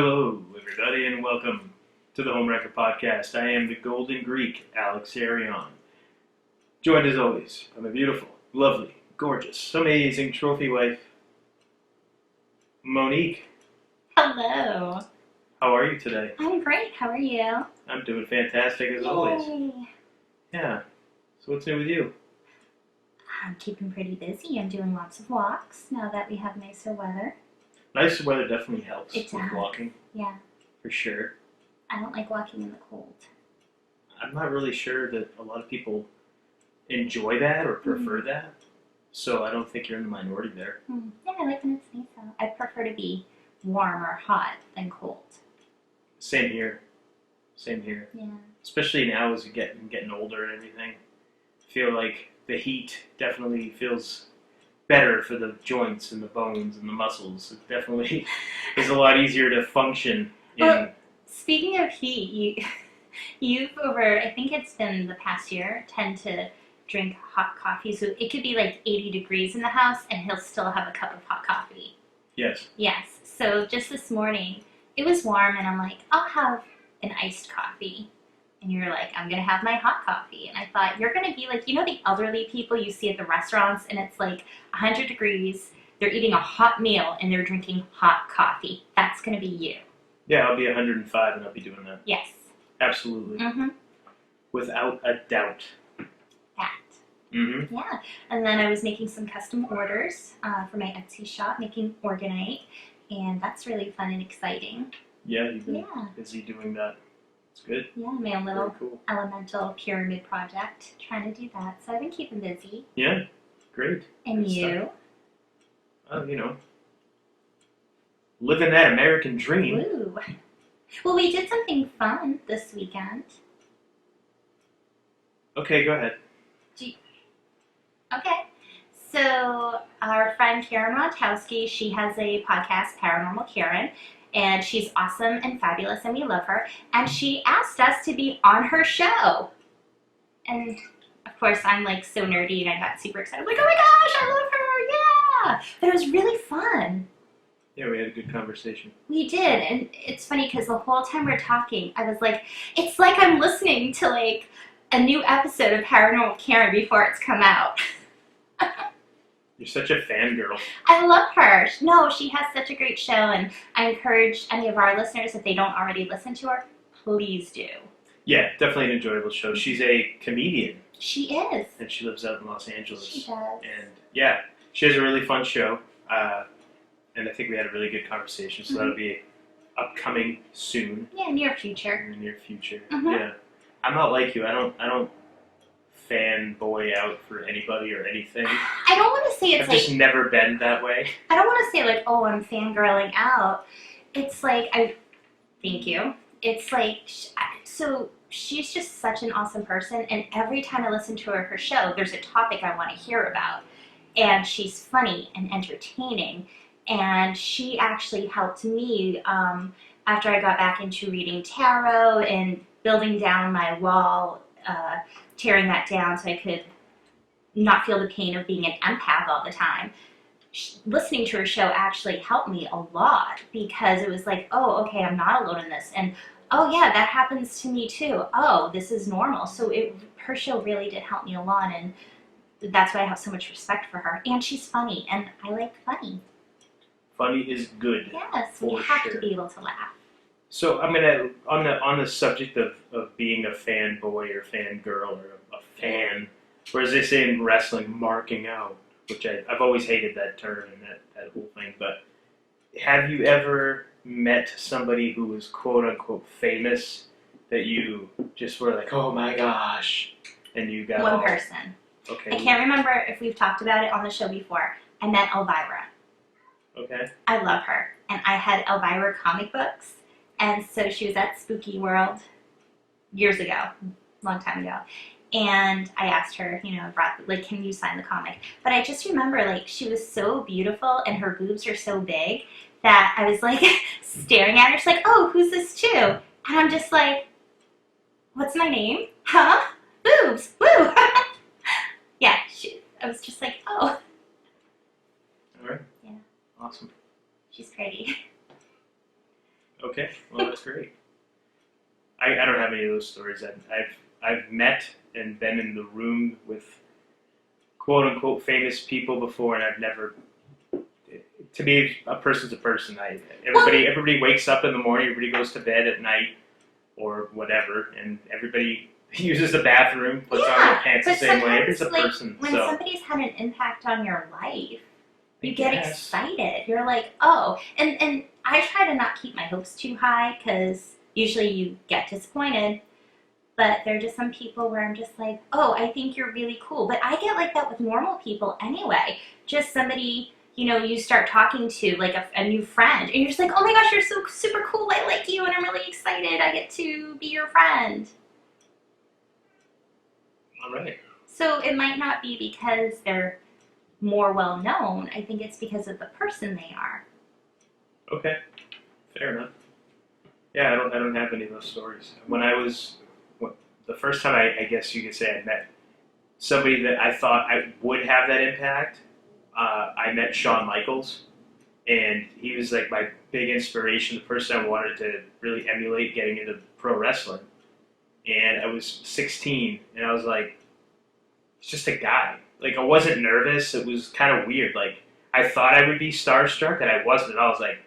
Hello, everybody, and welcome to the Home Wrecker Podcast. I am the Golden Greek, Alex Arion. Joined as always by my beautiful, lovely, gorgeous, amazing trophy wife, Monique. Hello. How are you today? I'm great. How are you? I'm doing fantastic as always. Yeah. So what's new with you? I'm keeping pretty busy. I'm doing lots of walks now that we have nicer weather. Nicer weather definitely helps It with does. walking. Yeah. For sure. I don't like walking in the cold. I'm not really sure that a lot of people enjoy that or prefer that. So I don't think you're in the minority there. Yeah, I like when it's nice out. I prefer to be warm or hot than cold. Same here. Same here. Yeah. Especially now as you're getting older and everything. I feel like the heat definitely feels better for the joints and the bones and the muscles. It definitely is a lot easier to function in. Well, speaking of heat, you've over, I think it's been the past year, tend to drink hot coffee. So it could be like 80 degrees in the house and he'll still have a cup of hot coffee. Yes. Yes. So just this morning, it was warm and I'm like, I'll have an iced coffee. And you're like, I'm going to have my hot coffee. And I thought, you're going to be like, you know the elderly people you see at the restaurants and it's like 100 degrees, they're eating a hot meal and they're drinking hot coffee. That's going to be you. Yeah, I'll be 105 and I'll be doing that. Yes. Absolutely. Without a doubt. That. Yeah. And then I was making some custom orders for my Etsy shop, making orgonite. And that's really fun and exciting. Yeah, you've been busy doing that. It's good. Yeah, my own little cool elemental pyramid project, trying to do that. So I've been keeping busy. Yeah, great. And good you? Stuff. Living that American dream. Woo. Well, we did something fun this weekend. Okay, go ahead. Okay. So our friend Karen Montowski, she has a podcast, Paranormal Karen, and she's awesome and fabulous, and we love her. And she asked us to be on her show. And, of course, I'm, like, so nerdy, and I got super excited. I'm like, oh, my gosh, I love her, yeah! But it was really fun. Yeah, we had a good conversation. We did, and it's funny because the whole time we're talking, I was like, it's like I'm listening to, like, a new episode of Paranormal Karen before it's come out. You're such a fangirl. I love her. No, she has such a great show, and I encourage any of our listeners, if they don't already listen to her, please do. Yeah, definitely an enjoyable show. She's a comedian. She is. And she lives out in Los Angeles. She does. And yeah, she has a really fun show. And I think we had a really good conversation, so that'll be upcoming soon. Yeah, near future. In the near future. Yeah. I'm not like you. I don't fanboy out for anybody or anything. I don't want to say it's I've just never been that way. I don't want to say like, oh, I'm fangirling out. It's like, thank you. It's like, so she's just such an awesome person, and every time I listen to her show, there's a topic I want to hear about. And she's funny and entertaining. And she actually helped me after I got back into reading tarot and building down my wall, tearing that down so I could not feel the pain of being an empath all the time. Listening to her show actually helped me a lot because it was like, oh, okay, I'm not alone in this. And, oh, yeah, that happens to me too. Oh, this is normal. So her show really did help me a lot, and that's why I have so much respect for her. And she's funny, and I like funny. Funny is good. Yes, we have to be able to laugh. So I'm gonna on the subject of being a fanboy or fangirl or a fan, or as they say in wrestling, marking out, which I've always hated that term and that whole thing. But have you ever met somebody who was quote unquote famous that you just were like, oh my gosh, and you got one person? Okay. I can't remember if we've talked about it on the show before. I met Elvira. Okay. I love her, and I had Elvira comic books. And so she was at Spooky World years ago, long time ago. And I asked her, can you sign the comic? But I just remember, like, she was so beautiful and her boobs are so big that I was, like, staring at her. She's like, oh, who's this too? And I'm just like, what's my name? Huh? Boobs. Woo! Yeah, I was just like, oh. All right. Yeah. Awesome. She's pretty. Okay, well that's great. I don't have any of those stories. I've met and been in the room with quote unquote famous people before, and I've never. To me, a person's a person. Everybody wakes up in the morning, everybody goes to bed at night or whatever, and everybody uses the bathroom, puts on their pants the same way. It's a person. When somebody's had an impact on your life, you get Yes. excited. You're like, oh, and I try to not keep my hopes too high because usually you get disappointed. But there are just some people where I'm just like, oh, I think you're really cool. But I get like that with normal people anyway. Just somebody, you start talking to, like a new friend, and you're just like, oh my gosh, you're so super cool. I like you, and I'm really excited. I get to be your friend. All right. So it might not be because they're more well known. I think it's because of the person they are. Okay. Fair enough. Yeah, I don't have any of those stories. When I was the first time I guess you could say I met somebody that I thought I would have that impact, I met Shawn Michaels, and he was like my big inspiration, the person I wanted to really emulate getting into pro wrestling. And I was 16, and I was like, he's just a guy. Like, I wasn't nervous. It was kind of weird. Like, I thought I would be starstruck, and I wasn't. I was like,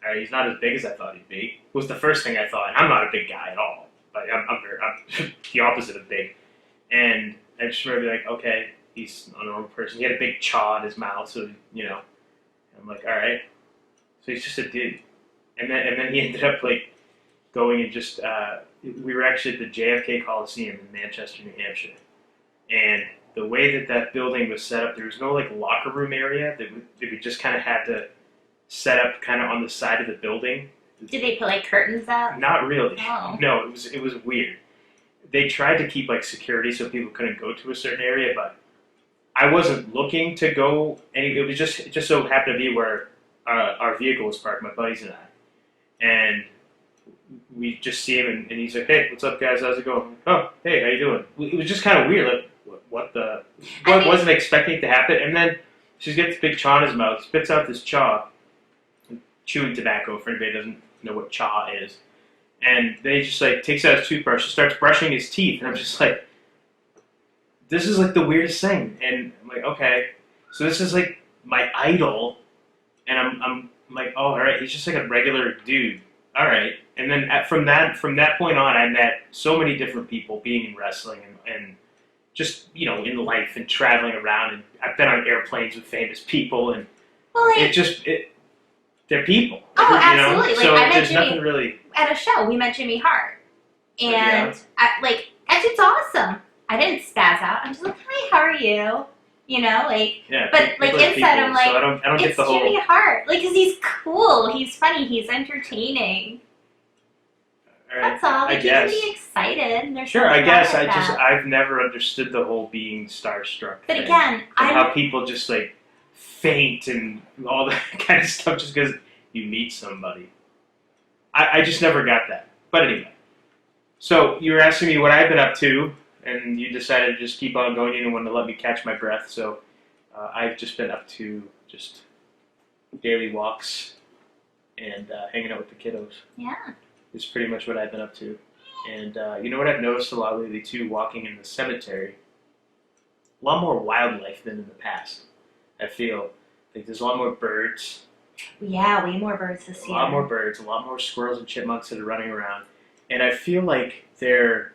all right, he's not as big as I thought he'd be. Was the first thing I thought. And I'm not a big guy at all. Like, I'm the opposite of big. And I just remember being like, okay, he's a normal person. He had a big chaw in his mouth, so, I'm like, all right. So he's just a dude. And then he ended up, like, going and just, we were actually at the JFK Coliseum in Manchester, New Hampshire. And the way that building was set up, there was no, like, locker room area. We just kind of had to set up kind of on the side of the building. Did they put like curtains up? Not really. Oh. No, it was weird. They tried to keep like security so people couldn't go to a certain area, but I wasn't looking to go any. It was it just so happened to be where our vehicle was parked, my buddies and I, and we just see him, and he's like, "Hey, what's up, guys? How's it going?" Oh, hey, how you doing? It was just kind of weird. Like, wasn't expecting it to happen, and then she gets this big chaw in his mouth, spits out this chaw, chewing tobacco for anybody who doesn't know what chaw is. And then he just like takes out his toothbrush and starts brushing his teeth. And I'm just like, this is like the weirdest thing. And I'm like, okay, so this is like my idol. And I'm like, oh, all right, he's just like a regular dude. All right. And then from that point on, I met so many different people being in wrestling and just, in life and traveling around. And I've been on airplanes with famous people. And they're people. Oh, absolutely. So I met there's Jimmy nothing really at a show. We met Jimmy Hart, and that dude's awesome. I didn't spaz out. I'm just like, hi, how are you? Yeah. But like inside, people, I'm like, so I don't get it's the whole. Jimmy Hart, like, 'cause he's cool, he's funny, he's entertaining. All right, That's all. Like, I guess. you can be excited. And Sure, I guess that. I've never understood the whole being starstruck But thing. again, And how people just like faint and all that kind of stuff just because you meet somebody. I just never got that. But anyway, so you were asking me what I've been up to, and you decided to just keep on going. You didn't want to let me catch my breath, so I've just been up to just daily walks and hanging out with the kiddos. Yeah. Is pretty much what I've been up to. And you know what I've noticed a lot lately too, walking in the cemetery, a lot more wildlife than in the past. I feel like there's a lot more birds. Yeah, way more birds this year. A lot more birds, a lot more squirrels and chipmunks that are running around. And I feel like they're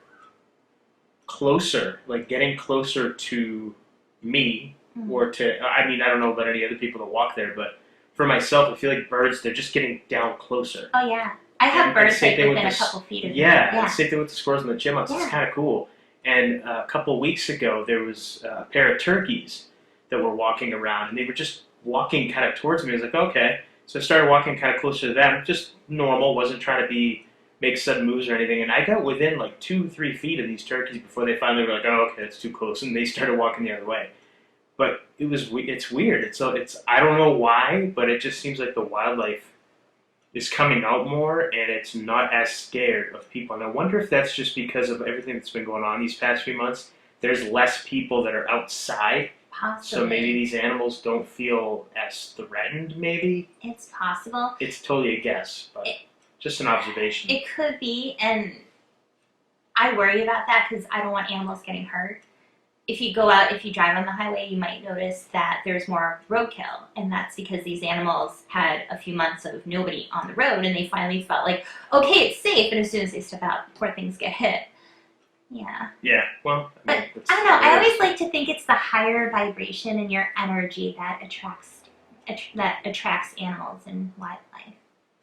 closer, like getting closer to me or to, I don't know about any other people that walk there, but for myself, I feel like birds, they're just getting down closer. Oh, yeah. I have birds like within a couple feet of me. Yeah, same thing with the squirrels and the chipmunks. Yeah. It's kind of cool. And a couple of weeks ago, there was a pair of turkeys that were walking around, and they were just walking kind of towards me. I was like, okay. So I started walking kind of closer to them, just normal, wasn't trying to make sudden moves or anything. And I got within like 2-3 feet of these turkeys before they finally were like, oh, okay, that's too close. And they started walking the other way. But it's weird. It's I don't know why, but it just seems like the wildlife is coming out more, and it's not as scared of people. And I wonder if that's just because of everything that's been going on these past few months. There's less people that are outside, Possibly. so maybe these animals don't feel as threatened, maybe? It's possible. It's totally a guess. But Just an observation. It could be, and I worry about that because I don't want animals getting hurt. If you drive on the highway, you might notice that there's more roadkill, and that's because these animals had a few months of nobody on the road, and they finally felt like, okay, it's safe, and as soon as they step out, poor things get hit. Yeah. Yeah, well, But I don't know. I always like to think it's the higher vibration in your energy that attracts animals and wildlife.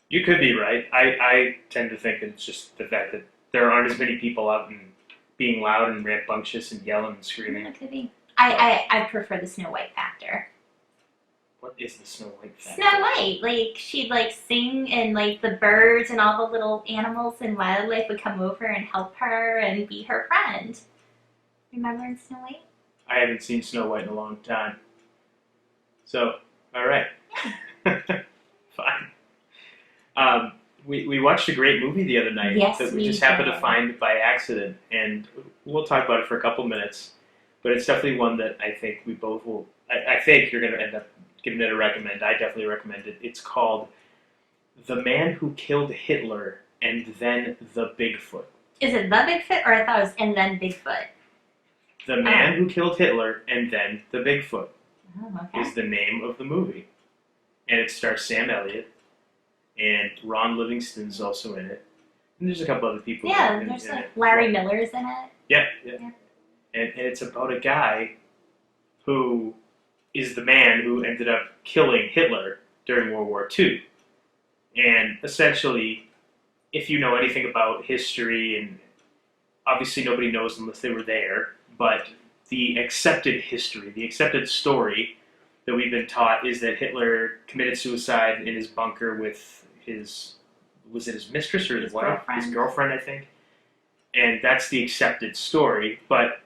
You could be right. I tend to think that it's just the fact that there aren't as many people out and being loud and rambunctious and yelling and screaming. It could be. I prefer the Snow White factor. What is the Snow White factor? Snow White, like she'd like sing, and like the birds and all the little animals and wildlife would come over and help her and be her friend. Remember in Snow White? I haven't seen Snow White in a long time. So, all right. Fine. We watched a great movie the other night that we just happened to find by accident, and we'll talk about it for a couple minutes. But it's definitely one that I think we both will. I think you're going to end up giving it a recommend. I definitely recommend it. It's called "The Man Who Killed Hitler and Then the Bigfoot." Is it the Bigfoot, or I thought it was and then Bigfoot? The Man Who Killed Hitler and Then the Bigfoot is the name of the movie, and it stars Sam Elliott. And Ron Livingston's also in it. And there's a couple other people. Yeah, there's like Larry Miller's in it. Yeah. And it's about a guy who is the man who ended up killing Hitler during World War II. And essentially, if you know anything about history, and obviously nobody knows unless they were there, but the accepted history, the accepted story that we've been taught is that Hitler committed suicide in his bunker with his mistress or his wife? His girlfriend, I think. And that's the accepted story. But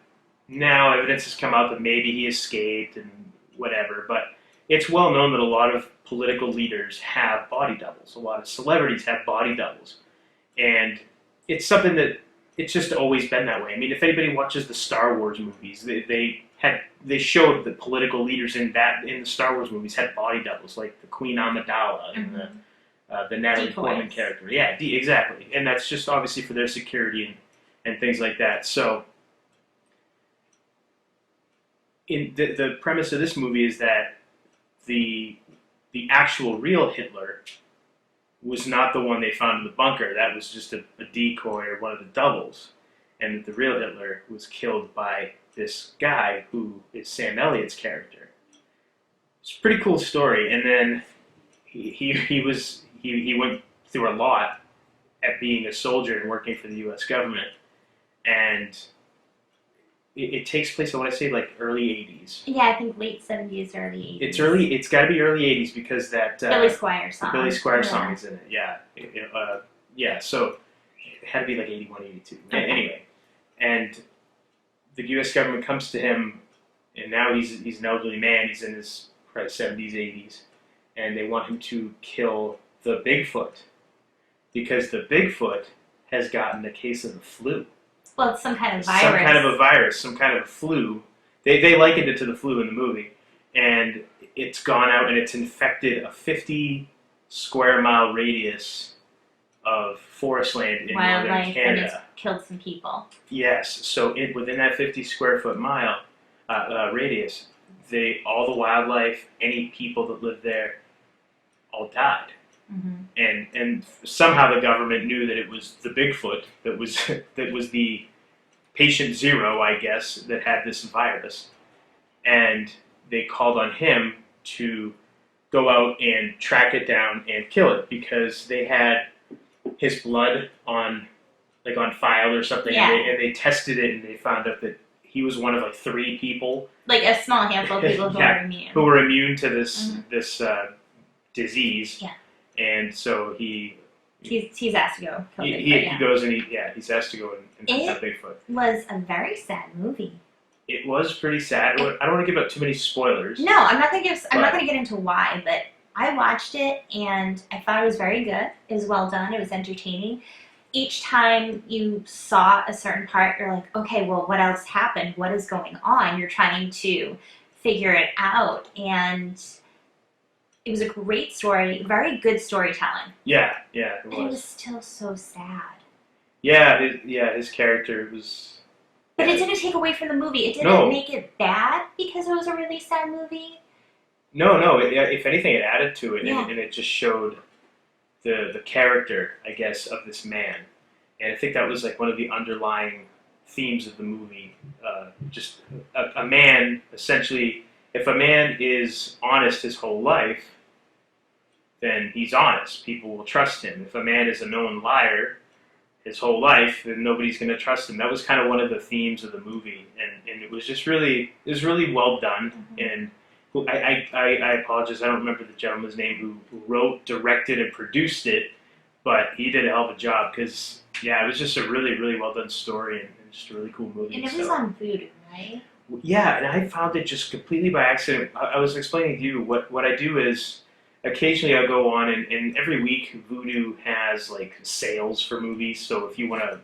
now evidence has come out that maybe he escaped and whatever. But it's well known that a lot of political leaders have body doubles. A lot of celebrities have body doubles. And it's something that it's just always been that way. I mean, if anybody watches the Star Wars movies, they showed that political leaders in the Star Wars movies had body doubles, like the Queen Amidala and the Natalie Portman character. Yeah, exactly. And that's just obviously for their security and things like that. So, in the premise of this movie is that the actual real Hitler was not the one they found in the bunker. That was just a decoy or one of the doubles. And that the real Hitler was killed by this guy who is Sam Elliott's character. It's a pretty cool story. And then he went through a lot at being a soldier and working for the U.S. government. And it takes place, I want to say, like early 80s. Yeah, I think late 70s, early 80s. It's got to be early 80s because that Billy Squier song. The Billy Squier song is in it. Yeah. So it had to be like 81, 82. Okay. Anyway, and the U.S. government comes to him, and now he's an elderly man. He's in his probably 70s, 80s, and they want him to kill the Bigfoot because the Bigfoot has gotten a case of the flu. Well, it's some kind of virus. Some kind of a virus, some kind of a flu. They likened it to the flu in the movie, and it's gone out and it's infected a 50 square mile radius of forest land in northern Canada. And it's killed some people. Yes, so within that 50 square foot mile radius, all the wildlife, any people that lived there, all died. Mm-hmm. And somehow the government knew that it was the Bigfoot that was the patient zero, I guess, that had this virus, and they called on him to go out and track it down and kill it because they had his blood on file or something, and they tested it and they found out that he was one of like 3 people, like a small handful of people who were immune to this disease. Yeah. And so he's asked to go kill Bigfoot. He goes and he's asked to go and hunt Bigfoot. It was a very sad movie. It was pretty sad. I don't want to give out too many spoilers. No, I'm not going to get into why, but I watched it and I thought it was very good. It was well done. It was entertaining. Each time you saw a certain part, you're like, okay, well, what else happened? What is going on? You're trying to figure it out, and It was a great story, very good storytelling. Yeah, it And it was was. still so sad. His character was. But Yeah. it didn't take away from the movie. It didn't No. make it bad because it was a really sad movie. No. If anything, it added to it, Yeah. and it just showed the character, I guess, of this man. And I think that was like one of the underlying themes of the movie. Just a man, essentially, if a man is honest his whole life, then he's honest. People will trust him. If a man is a known liar his whole life, then nobody's going to trust him. That was kind of one of the themes of the movie, and it was just really, it was really well done. And I apologize, I don't remember the gentleman's name who wrote, directed, and produced it, but he did a hell of a job because, yeah, it was just a really, really well done story and just a really cool movie. And it was on Voodoo, right? Yeah, and I found it just completely by accident. I was explaining to you what I do is occasionally I'll go on and every week Voodoo has like sales for movies. So if you want to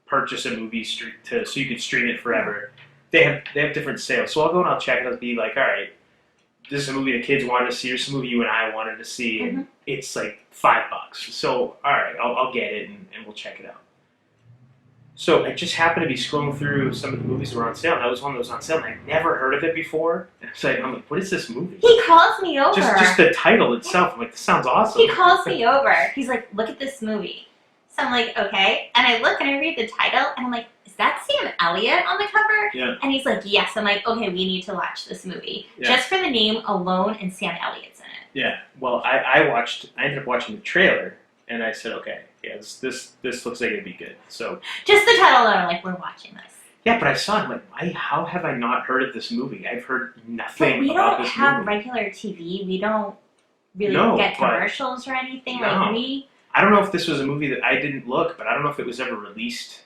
purchase a movie so you can stream it forever, they have different sales. So I'll go and I'll check and I'll be like, all right, this is a movie the kids wanted to see, or this is a movie you and I wanted to see, and it's like $5. So all right, I'll get it and we'll check it out. So I just happened to be scrolling through some of the movies that were on sale, and that was one that was on sale, and I'd never heard of it before. And so I'm like, what is this movie? He calls me over. Just the title itself, I'm like, this sounds awesome. He calls me over. He's like, look at this movie. So I'm like, okay. And I look and I read the title, and I'm like, is that Sam Elliott on the cover? Yeah. And he's like, yes. I'm like, okay, we need to watch this movie. Yeah. Just for the name alone, and Sam Elliott's in it. Yeah. Well, I ended up watching the trailer, and I said, okay, yeah, this looks like it'd be good. So just the title alone, I'm like, we're watching this. Yeah, but I saw it. I'm like, how have I not heard of this movie? I've heard nothing But we about don't this have movie. regular TV. We don't really get but- commercials or anything. No. Like we. I don't know if this was a movie that I didn't look, but I don't know if it was ever released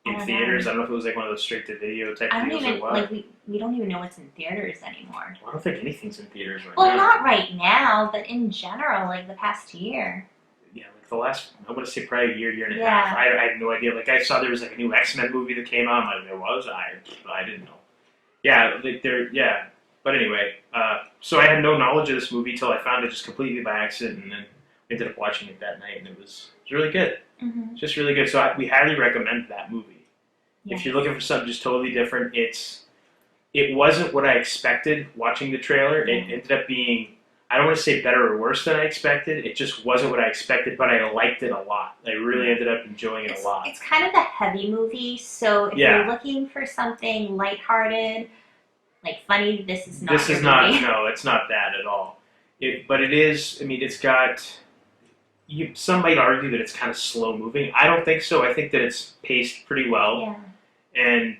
in I don't theaters. know. I don't know if it was like one of those straight-to-video type I don't deals even or what. like we don't even know what's in theaters anymore. Well, I don't think anything's in theaters right Well, now. not right now, but in general, like the past year. Yeah, like the last, I want to say probably a year and a Yeah. half. I had no idea. Like I saw there was like a new X-Men movie that came out. I'm like, there was? I didn't know. Yeah, yeah. But anyway, so I had no knowledge of this movie till I found it just completely by accident, and then ended up watching it that night, and it was really good. Mm-hmm. Just really good. So we highly recommend that movie. Yeah. If you're looking for something just totally different, it wasn't what I expected watching the trailer. It ended up being, I don't want to say better or worse than I expected. It just wasn't what I expected, but I liked it a lot. I really ended up enjoying it a lot. It's kind of a heavy movie, so if you're looking for something lighthearted, like funny, this is not. This your is not. movie. No, it's not that at all. But it is. I mean, it's got. Some might argue that it's kind of slow moving. I don't think so. I think that it's paced pretty well. Yeah. And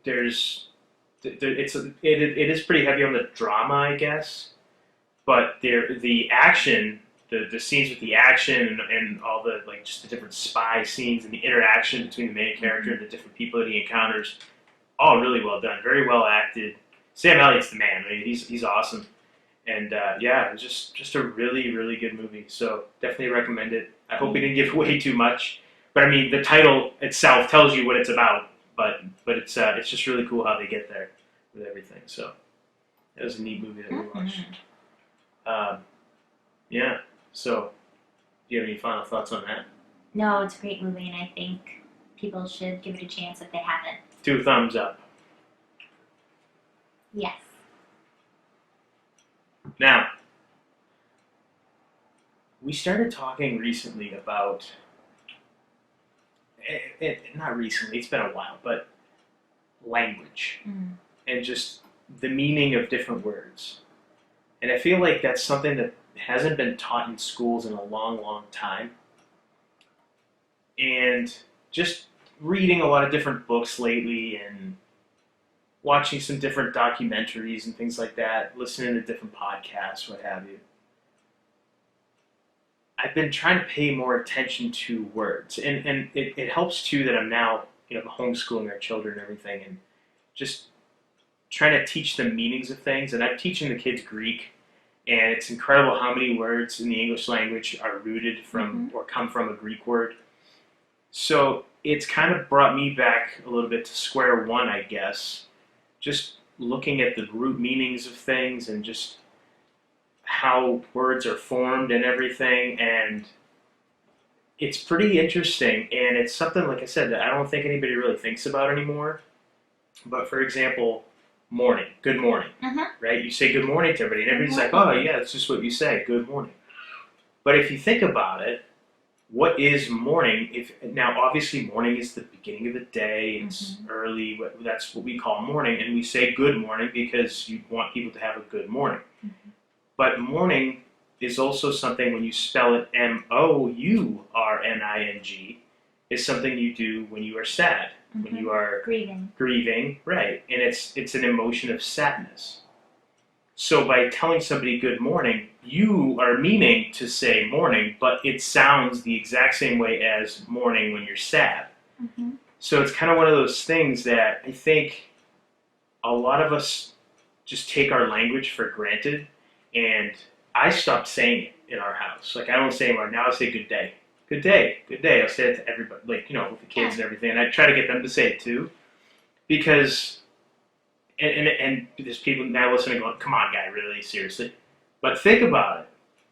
it is pretty heavy on the drama, I guess. But the action, the scenes with the action and all the like just the different spy scenes and the interaction between the main character and the different people that he encounters, all really well done, very well acted. Sam Elliott's the man. I mean, he's awesome. And yeah, it was just a really, really good movie. So definitely recommend it. I hope we didn't give away too much. But I mean, the title itself tells you what it's about. But it's just really cool how they get there with everything. So it was a neat movie that we watched. Yeah. So do you have any final thoughts on that? No, it's a great movie, and I think people should give it a chance if they haven't. 2 thumbs up. Yes. Now, we started talking recently about, not recently, it's been a while, but language and just the meaning of different words. And I feel like that's something that hasn't been taught in schools in a long, long time. And just reading a lot of different books lately and watching some different documentaries and things like that, listening to different podcasts, what have you. I've been trying to pay more attention to words. And it helps, too, that I'm now, homeschooling our children and everything, and just trying to teach them meanings of things. And I'm teaching the kids Greek, and it's incredible how many words in the English language are rooted from or come from a Greek word. So it's kind of brought me back a little bit to square one, I guess. Just looking at the root meanings of things and just, how words are formed and everything, and it's pretty interesting, and it's something, like I said, that I don't think anybody really thinks about anymore. But for example, morning, good morning, right? You say good morning to everybody, and everybody's like, oh yeah, it's just what you say, good morning. But if you think about it, what is morning? Now, obviously, morning is the beginning of the day. It's early. That's what we call morning, and we say good morning because you want people to have a good morning. But morning is also something, when you spell it MOURNING, is something you do when you are sad, when you are grieving, right? And it's an emotion of sadness. So by telling somebody good morning, you are meaning to say morning, but it sounds the exact same way as morning when you're sad. So it's kind of one of those things that I think a lot of us just take our language for granted, and I stopped saying it in our house. Like, I don't say anymore. Now I say good day. Good day. Good day. I'll say it to everybody, like, with the kids and everything. And I try to get them to say it too, because and there's people now listening going, come on, guy, really, seriously? But think about it.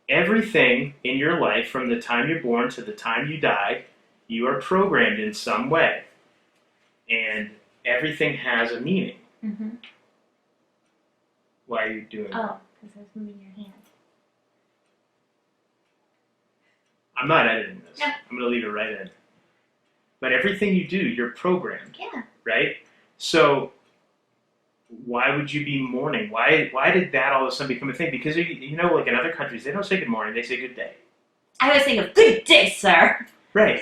Everything in your life, from the time you're born to the time you die, you are programmed in some way. And everything has a meaning. Why are you doing that? Oh, because I was moving your hand. I'm not editing this. No. I'm going to leave it right in. But everything you do, you're programmed. Yeah. Right? So why would you be mourning? Why did that all of a sudden become a thing? Because, like in other countries, they don't say good morning, they say good day. I was thinking of good day, sir. Right.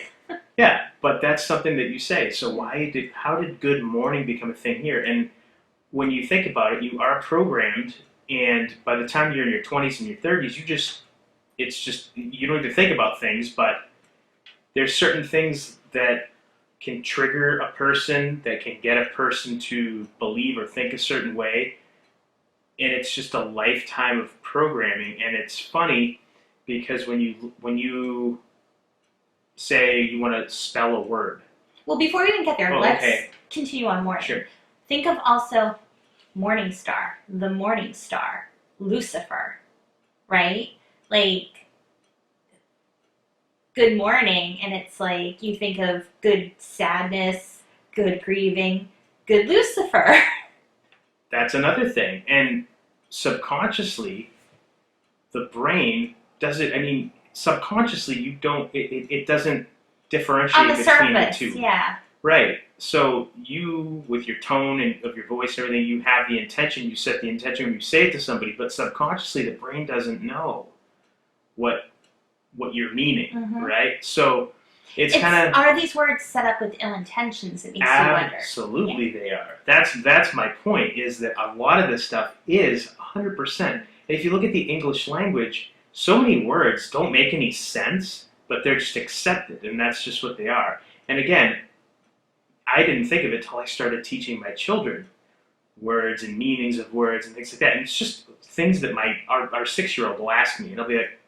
Yeah, but that's something that you say. So how did good morning become a thing here? And when you think about it, you are programmed, and by the time you're in your 20s and your 30s, you don't even think about things, but there's certain things that can trigger a person, that can get a person to believe or think a certain way, and it's just a lifetime of programming. And it's funny because when you say you want to spell a word. Well, before we even get there, let's continue on morning. Sure. Think of also Morning Star, the Morning Star, Lucifer, right? Like, good morning, and it's like you think of good sadness, good grieving, good Lucifer. That's another thing. And subconsciously, the brain doesn't, subconsciously it doesn't differentiate On the between surface, the two. yeah. Right. So you, with your tone and of your voice and everything, you have the intention, you set the intention when you say it to somebody, but subconsciously the brain doesn't know what you're meaning, right? So it's kind of... Are these words set up with ill intentions? It makes you wonder. Absolutely they are. That's my point, is that a lot of this stuff is 100%. And if you look at the English language, so many words don't make any sense, but they're just accepted, and that's just what they are. And again, I didn't think of it till I started teaching my children words and meanings of words and things like that. And it's just things that our 6-year-old will ask me, and I'll be like,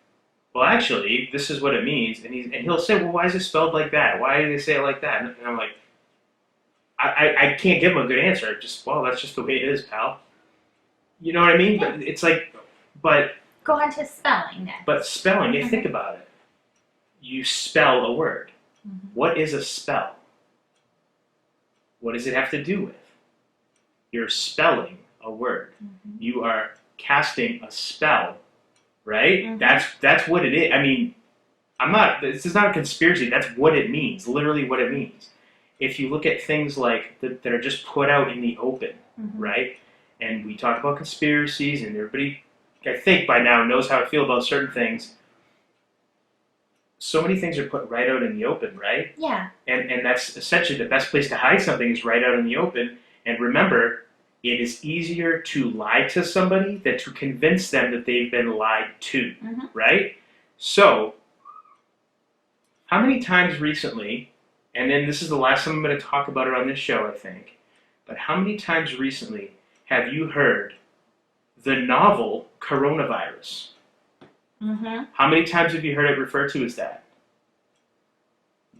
well, actually, this is what it means. And he'll say, well, why is it spelled like that? Why do they say it like that? And I'm like, I can't give him a good answer. That's just the way it is, pal. You know what I mean? Yeah. But it's like, Go on to spelling next. But spelling, think about it. You spell a word. What is a spell? What does it have to do with? You're spelling a word. You are casting a spell, right? That's what it is. This is not a conspiracy. That's what it means, literally what it means. If you look at things like that are just put out in the open, right? And we talk about conspiracies, and everybody, I think by now, knows how I feel about certain things. So many things are put right out in the open, right? Yeah. And that's essentially the best place to hide something, is right out in the open. And remember, it is easier to lie to somebody than to convince them that they've been lied to, right? So, how many times recently, and then this is the last time I'm going to talk about it on this show, I think, but how many times recently have you heard the novel coronavirus? How many times have you heard it referred to as that?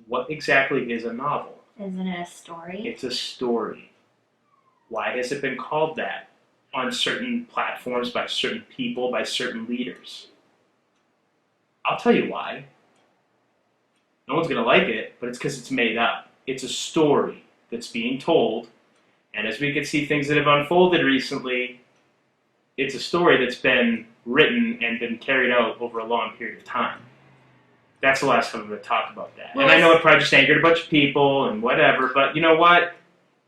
What exactly is a novel? Isn't it a story? It's a story. Why has it been called that? on certain platforms by certain people, by certain leaders. I'll tell you why. No one's going to like it, but it's because it's made up. It's a story that's being told, and as we can see things that have unfolded recently, it's a story that's been written and been carried out over a long period of time. That's the last time I'm going to talk about that. Well, and I know it probably just angered a bunch of people and whatever, but you know what?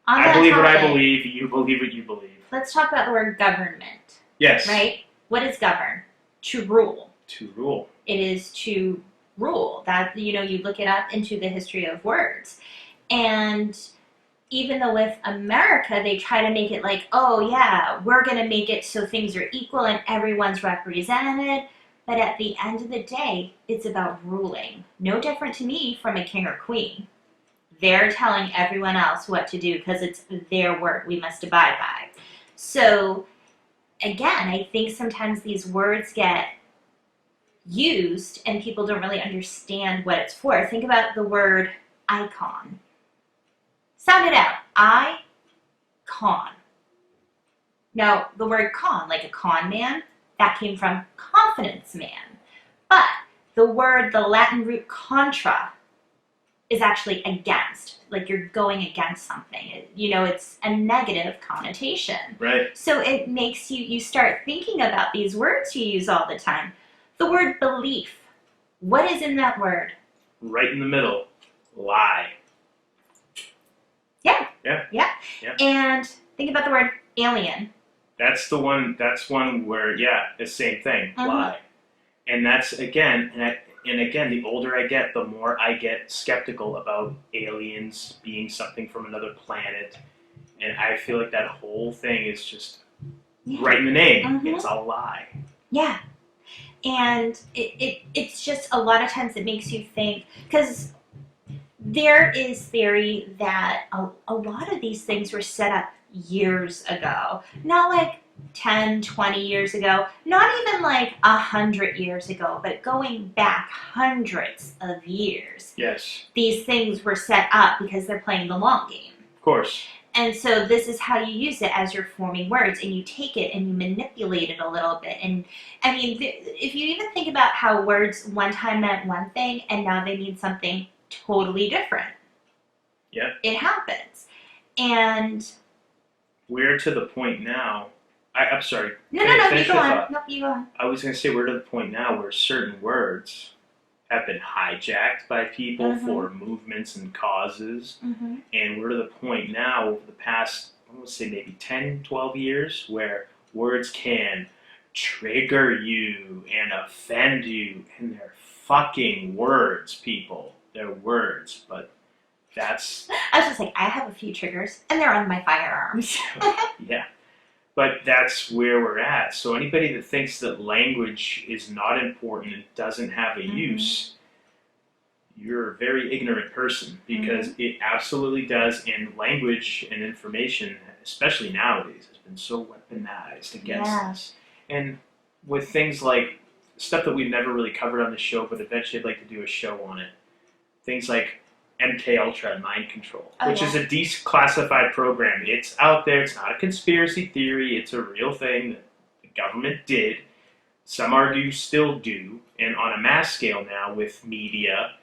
On I that believe what I topic, believe, you believe what you believe. Let's talk about the word government, Yes. right? What is govern? To rule. To rule. It is to rule. That, you look it up into the history of words. And even though with America, they try to make it like, oh yeah, we're going to make it so things are equal and everyone's represented. But at the end of the day, it's about ruling. No different to me from a king or queen. They're telling everyone else what to do because it's their word we must abide by. So, again, I think sometimes these words get used and people don't really understand what it's for. Think about the word icon. Sound it out. I-con. Now, the word con, like a con man, that came from confidence man. But the Latin root contra, is actually against. Like you're going against something. It's a negative connotation. Right. So it makes you start thinking about these words you use all the time. The word belief. What is in that word? Right in the middle. Lie. Yeah. Yeah. Yeah. Yeah. And think about the word alien. That's one where, the same thing. Mhm. Lie. And that's, again, and again, the older I get, the more I get skeptical about aliens being something from another planet. And I feel like that whole thing is just right in the name. Mhm. It's a lie. Yeah. And it's just a lot of times it makes you think, because there is theory that a lot of these things were set up years ago. Not like 10, 20 years ago, not even like 100 years ago, but going back hundreds of years. Yes. These things were set up because they're playing the long game. Of course. And so this is how you use it as you're forming words, and you take it and you manipulate it a little bit. And I mean, if you even think about how words one time meant one thing and now they mean something totally different. Yeah. It happens. And we're to the point now. I'm sorry. No, you go on. No, you go on. I was going to say we're to the point now where certain words have been hijacked by people for movements and causes. And we're to the point now over the past, I want to say maybe 10, 12 years where words can trigger you and offend you. And they're fucking words, people. They're words, but that's... I was just like, I have a few triggers, and they're on my firearms. Yeah. But that's where we're at. So anybody that thinks that language is not important and doesn't have a use, you're a very ignorant person, because it absolutely does. And language and information, especially nowadays, has been so weaponized against us. And with things like stuff that we've never really covered on the show, but eventually I'd like to do a show on it. Things like MK Ultra and mind control, which is a declassified program. It's out there. It's not a conspiracy theory. It's a real thing that the government did. Some argue still do, and on a mass scale now with media.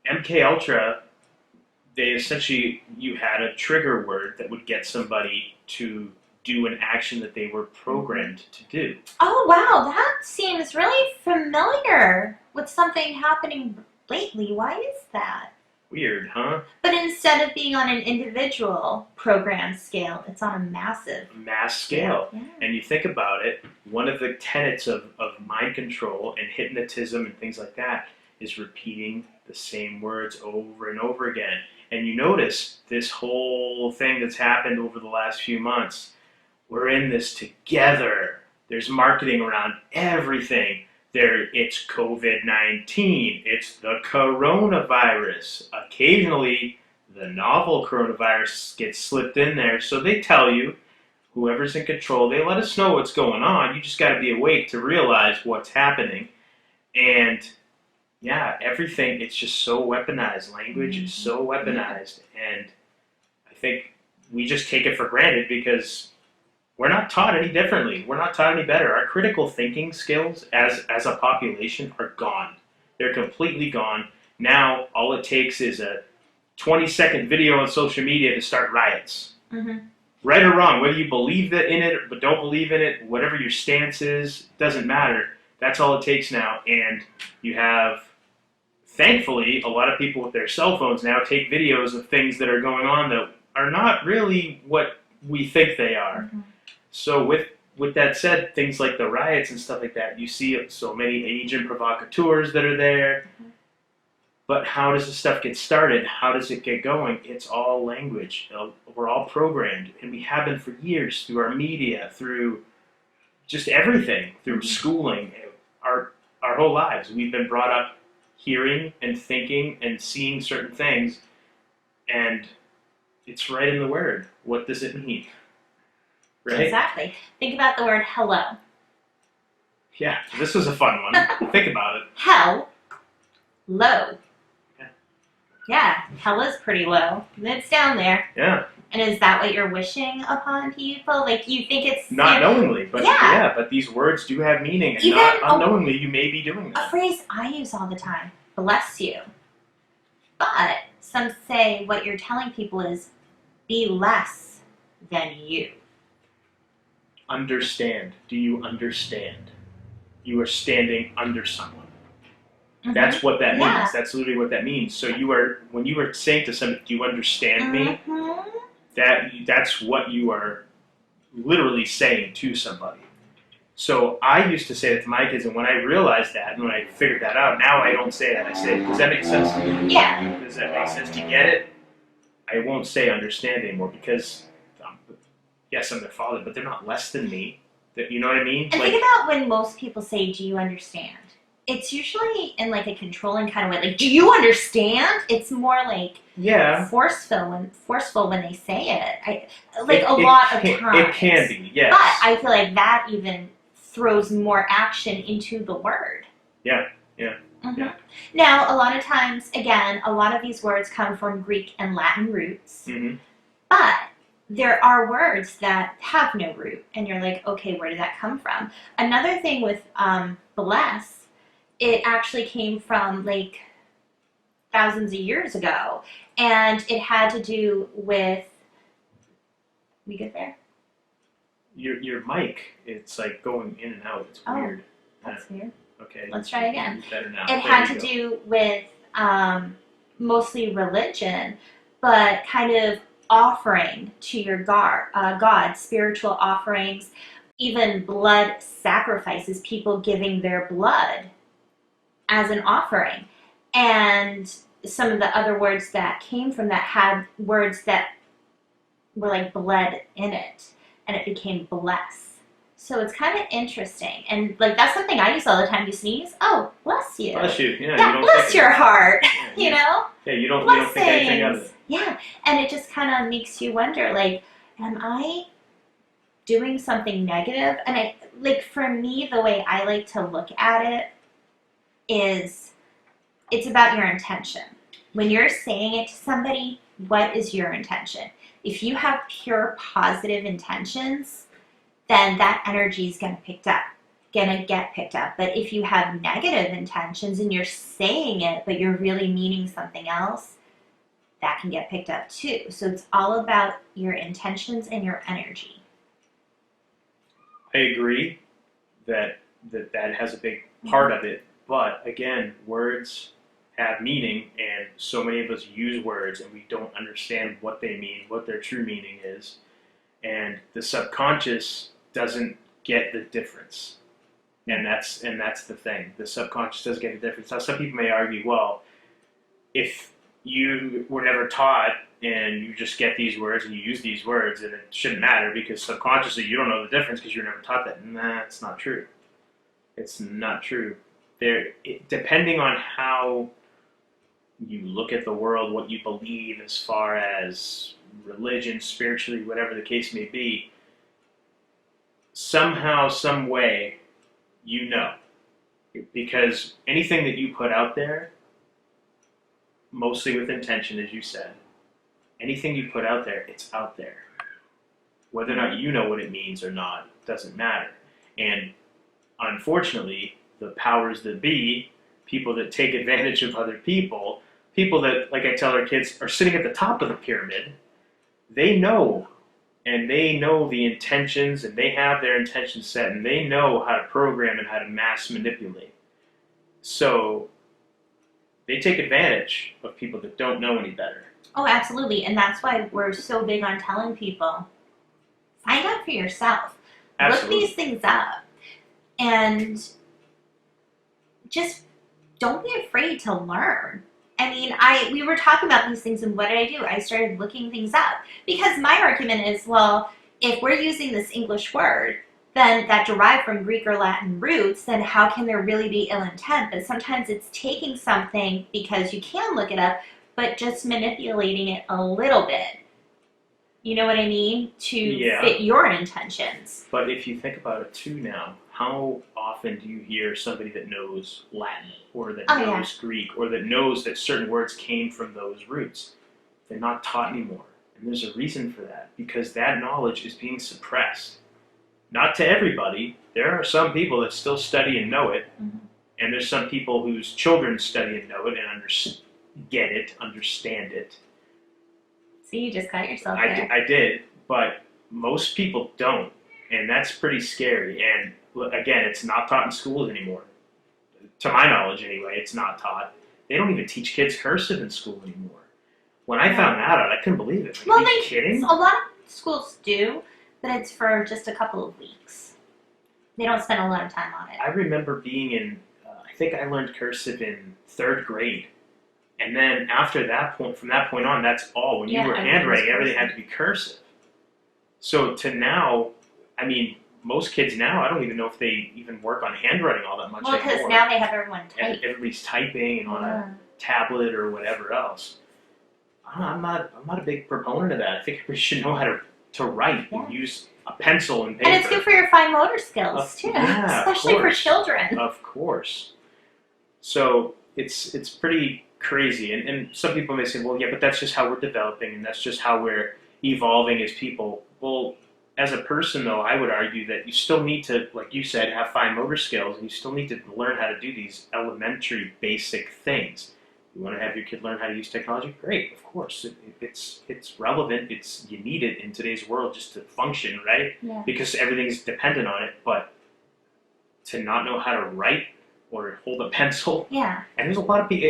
MK Ultra, they essentially, you had a trigger word that would get somebody to do an action that they were programmed to do. Oh wow, that seems really familiar with something happening lately. Why is that? Weird, huh? But instead of being on an individual program scale, it's on a mass scale. Yeah. And you think about it, one of the tenets of mind control and hypnotism and things like that is repeating the same words over and over again. And you notice this whole thing that's happened over the last few months, we're in this together. There's marketing around everything. It's COVID-19, it's the coronavirus. Occasionally, the novel coronavirus gets slipped in there, so they tell you, whoever's in control, they let us know what's going on. You just got to be awake to realize what's happening. And yeah, everything, it's just so weaponized. Language is so weaponized. And I think we just take it for granted because we're not taught any differently. We're not taught any better. Our critical thinking skills as a population are gone. They're completely gone. Now, all it takes is a 20-second video on social media to start riots. Mm-hmm. Right or wrong, whether you believe in it but don't believe in it, whatever your stance is, doesn't matter. That's all it takes now. And you have, thankfully, a lot of people with their cell phones now take videos of things that are going on that are not really what we think they are. Mm-hmm. So with that said, things like the riots and stuff like that, you see so many agent provocateurs that are there. Mm-hmm. But how does this stuff get started? How does it get going? It's all language. We're all programmed, and we have been for years through our media, through just everything, through schooling, our whole lives. We've been brought up hearing and thinking and seeing certain things, and it's right in the word. What does it mean? Right? Exactly. Think about the word hello. Yeah, this was a fun one. Think about it. Hell, low. Yeah. Yeah, hell is pretty low. It's down there. Yeah. And is that what you're wishing upon people? Like, you think it's... Not knowingly, but yeah. But these words do have meaning, and even not unknowingly you may be doing a that. phrase I use all the time, bless you. But some say what you're telling people is, be less than you. Understand. Do you understand? You are standing under someone. Mm-hmm. That's what that Yeah. means. That's literally what that means. So when you are saying to somebody, do you understand me? Mm-hmm. That's what you are literally saying to somebody. So I used to say that to my kids, and when I realized that, and when I figured that out, now I don't say that. I say, does that make sense to you? Yeah. Does that make sense? Do you get it? I won't say understand anymore because, yes, I'm their father, but they're not less than me. You know what I mean? And think about when most people say, do you understand? It's usually in like a controlling kind of way. Like, do you understand? It's more like forceful when they say it. A lot of times. It can be, yes. But I feel like that even throws more action into the word. Yeah. Mm-hmm. Yeah. Now, a lot of times, again, a lot of these words come from Greek and Latin roots. Mm-hmm. But there are words that have no root. And you're like, okay, where did that come from? Another thing with bless, it actually came from like thousands of years ago. And it had to do with, we good there? Your mic, it's like going in and out. It's weird. That's weird. Okay. Let's try again. It's better now. It had to do with mostly religion, but kind of offering to your God, spiritual offerings, even blood sacrifices, people giving their blood as an offering. And some of the other words that came from that had words that were like blood in it, and it became bless. So it's kind of interesting. And like that's something I use all the time. You sneeze, oh, bless you. Bless you. Yeah, yeah, you don't bless your heart. You know? Yeah, you don't think anything of it. Yeah, and it just kind of makes you wonder, like, am I doing something negative? And I, like, for me, the way I like to look at it is it's about your intention. When you're saying it to somebody, what is your intention? If you have pure positive intentions, then that energy is going to get picked up. But if you have negative intentions and you're saying it, but you're really meaning something else, that can get picked up too. So it's all about your intentions and your energy. I agree that has a big part of it. But again, words have meaning, and so many of us use words and we don't understand what they mean, what their true meaning is. And the subconscious doesn't get the difference. And that's the thing. The subconscious does get the difference. Now, some people may argue, well, if you were never taught and you just get these words and you use these words, and it shouldn't matter because subconsciously you don't know the difference because you're never taught that. Nah, it's not true. It's not true. Depending on how you look at the world, what you believe as far as religion, spiritually, whatever the case may be, somehow, some way, you know. Because anything that you put out there, mostly with intention, as you said, anything you put out there, it's out there. Whether or not you know what it means or not doesn't matter. And unfortunately, the powers that be, people that take advantage of other people, people that, like I tell our kids, are sitting at the top of the pyramid, they know. And they know the intentions, and they have their intentions set, and they know how to program and how to mass manipulate. So they take advantage of people that don't know any better. Oh, absolutely. And that's why we're so big on telling people, find out for yourself. Absolutely. Look these things up. And just don't be afraid to learn. I mean, we were talking about these things, and what did I do? I started looking things up. Because my argument is, well, if we're using this English word, then that derived from Greek or Latin roots, then how can there really be ill intent? But sometimes it's taking something, because you can look it up, but just manipulating it a little bit. You know what I mean? To fit your intentions. But if you think about it too now, how often do you hear somebody that knows Latin or that knows Greek or that knows that certain words came from those roots? They're not taught anymore. And there's a reason for that, because that knowledge is being suppressed. Not to everybody. There are some people that still study and know it, and there's some people whose children study and know it and get it, understand it. So you just got yourself there. I did, but most people don't, and that's pretty scary. And again, it's not taught in schools anymore. To my knowledge, anyway, it's not taught. They don't even teach kids cursive in school anymore. When I found that out, I couldn't believe it. Like, are you kidding? A lot of schools do, but it's for just a couple of weeks. They don't spend a lot of time on it. I remember being in, I think I learned cursive in 3rd grade. And then after that point, from that point on, that's all. When you were handwriting, everything had to be cursive. So to now, I mean, most kids now, I don't even know if they even work on handwriting all that much anymore. Well, because now they have everyone type. Everybody's typing and on a tablet or whatever else. I'm not a big proponent of that. I think everybody should know how to write and use a pencil and paper. And it's good for your fine motor skills too, especially for children. Of course. So it's pretty crazy, and some people may say, well, yeah, but that's just how we're developing, and that's just how we're evolving as people. Well, as a person, though, I would argue that you still need to, like you said, have fine motor skills, and you still need to learn how to do these elementary, basic things. You want to have your kid learn how to use technology? Great, of course. It's relevant. You need it in today's world just to function, right? Yeah. Because everything's dependent on it. But to not know how to write or hold a pencil, and there's a lot of people.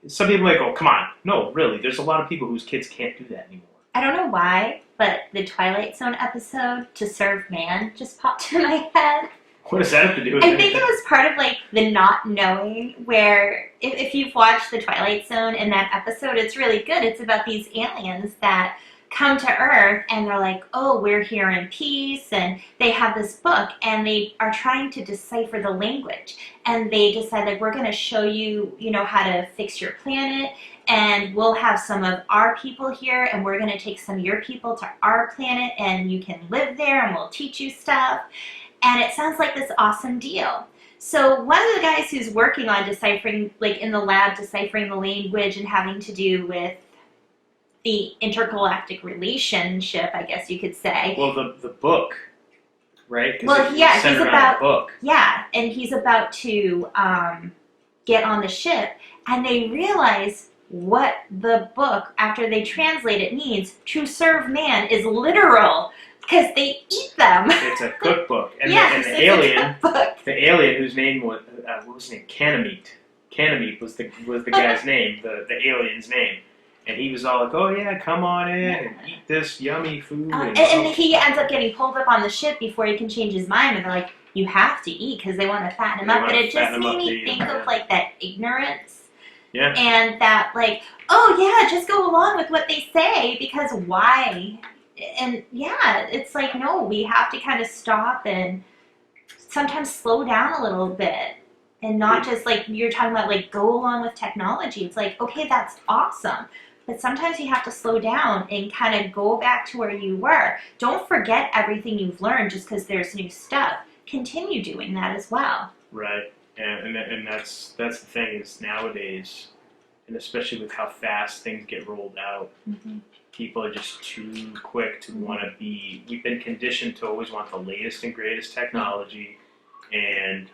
Some people might go, come on. No, really, there's a lot of people whose kids can't do that anymore. I don't know why, but the Twilight Zone episode, To Serve Man, just popped in my head. What does that have to do with I think it was part of, like, the not knowing, where if you've watched the Twilight Zone in that episode, it's really good. It's about these aliens that come to Earth, and they're like, oh, we're here in peace, and they have this book, and they are trying to decipher the language, and they decide, like, we're going to show you, how to fix your planet, and we'll have some of our people here, and we're going to take some of your people to our planet, and you can live there, and we'll teach you stuff, and it sounds like this awesome deal. So one of the guys who's working on deciphering, like, in the lab, deciphering the language and having to do with the intergalactic relationship, I guess you could say. Well, the book, right? Well, yeah, he's about book. Yeah, and he's about to get on the ship, and they realize what the book, after they translate it, means. To serve man is literal, because they eat them. It's a cookbook, and yes, the alien whose name was what was his name? Canameet was the guy's name, the alien's name. And he was all like, oh, yeah, come on in and eat this yummy food. And he ends up getting pulled up on the ship before he can change his mind. And they're like, you have to eat because they want to fatten him up. But it just made me think of, like, that ignorance. Yeah. And that, like, oh, yeah, just go along with what they say because why? And, yeah, it's like, no, we have to kind of stop and sometimes slow down a little bit. And not just, like, you're talking about, like, go along with technology. It's like, okay, that's awesome. But sometimes you have to slow down and kind of go back to where you were. Don't forget everything you've learned just because there's new stuff. Continue doing that as well. Right. And that's the thing is nowadays, and especially with how fast things get rolled out, people are just too quick to want to be. We've been conditioned to always want the latest and greatest technology, and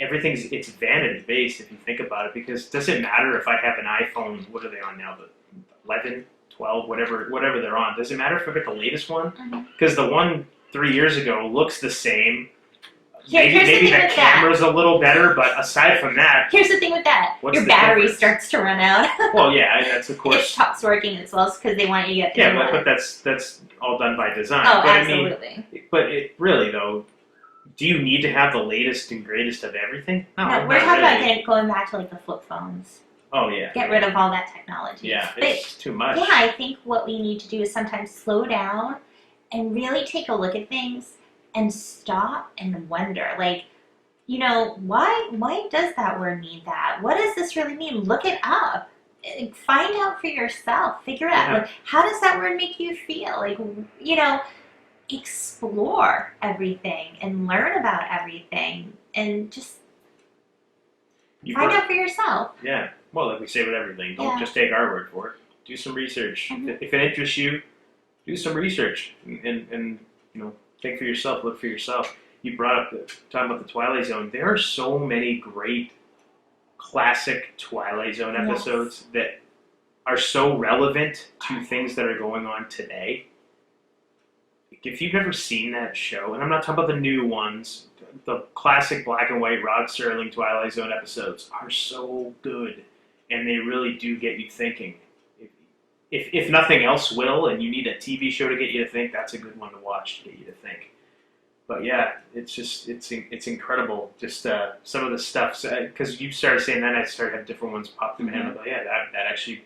it's vanity based if you think about it. Because does it matter if I have an iPhone? What are they on now? The 11, 12, whatever they're on. Does it matter if I get the latest one? Because the one 3 years ago looks the same. Maybe the camera's a little better, but aside from that, here's the thing with that: your battery starts to run out. Well, yeah, that's of course. It stops working as well because they want you to get the new one. But that's all done by design. Oh, but absolutely. It really though, do you need to have the latest and greatest of everything? No, we're talking about going back to like the flip phones. Oh yeah. Get rid of all that technology. Yeah, it's too much. Yeah, I think what we need to do is sometimes slow down and really take a look at things and stop and wonder, like, why does that word mean that? What does this really mean? Look it up. Find out for yourself. Figure it out. Like, how does that word make you feel? Like, explore everything and learn about everything and just find out for yourself. Yeah. Well, like we say with everything, don't just take our word for it. Do some research. If it interests you, do some research and think for yourself, look for yourself. You brought up talking about the Twilight Zone. There are so many great classic Twilight Zone episodes that are so relevant to things that are going on today. If you've ever seen that show, and I'm not talking about the new ones, the classic black and white Rod Serling Twilight Zone episodes are so good, and they really do get you thinking. If nothing else will, and you need a TV show to get you to think, that's a good one to watch to get you to think. But yeah, it's incredible. Just some of the stuff, because you started saying that, I started having different ones pop in my head. I'm like, yeah, that actually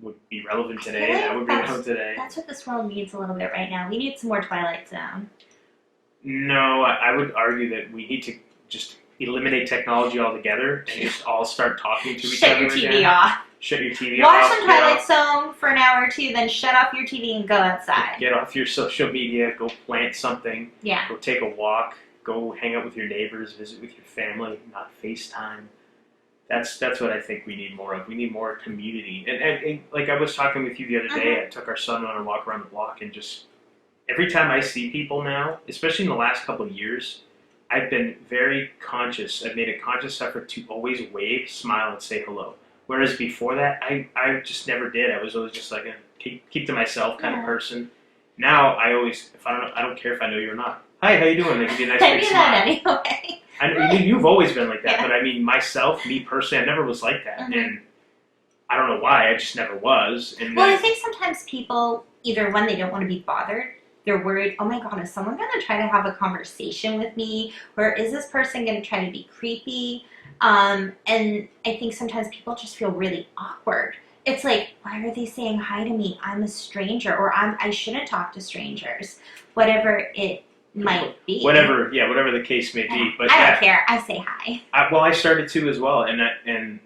would be relevant today. That would be relevant today. That's what this world needs a little bit right now. We need some more Twilight Zone. No, I would argue that we need to just eliminate technology altogether and just all start talking to each other. Shut your TV off. Shut your TV off. Watch some Twilight Zone for an hour or two, then shut off your TV and go outside. Get off your social media, go plant something. Yeah. Go take a walk, go hang out with your neighbors, visit with your family, not FaceTime. That's what I think we need more of. We need more community. And like I was talking with you the other day, I took our son on a walk around the block, and just every time I see people now, especially in the last couple of years, I've been very conscious. I've made a conscious effort to always wave, smile, and say hello. Whereas before that, I just never did. I was always just like a keep to myself kind of person. Now I always, if I don't care if I know you or not. Hi, how you doing? They give you a nice big smile. I do that anyway. I mean, you've always been like that, but I mean, me personally, I never was like that, and I don't know why. I just never was. And I think sometimes people, either one, they don't want to be bothered. They're worried, oh my God, is someone going to try to have a conversation with me? Or is this person going to try to be creepy? And I think sometimes people just feel really awkward. It's like, why are they saying hi to me? I'm a stranger, or I shouldn't talk to strangers. Whatever it might be. Whatever the case may be. But I don't care. I say hi. I started to as well, and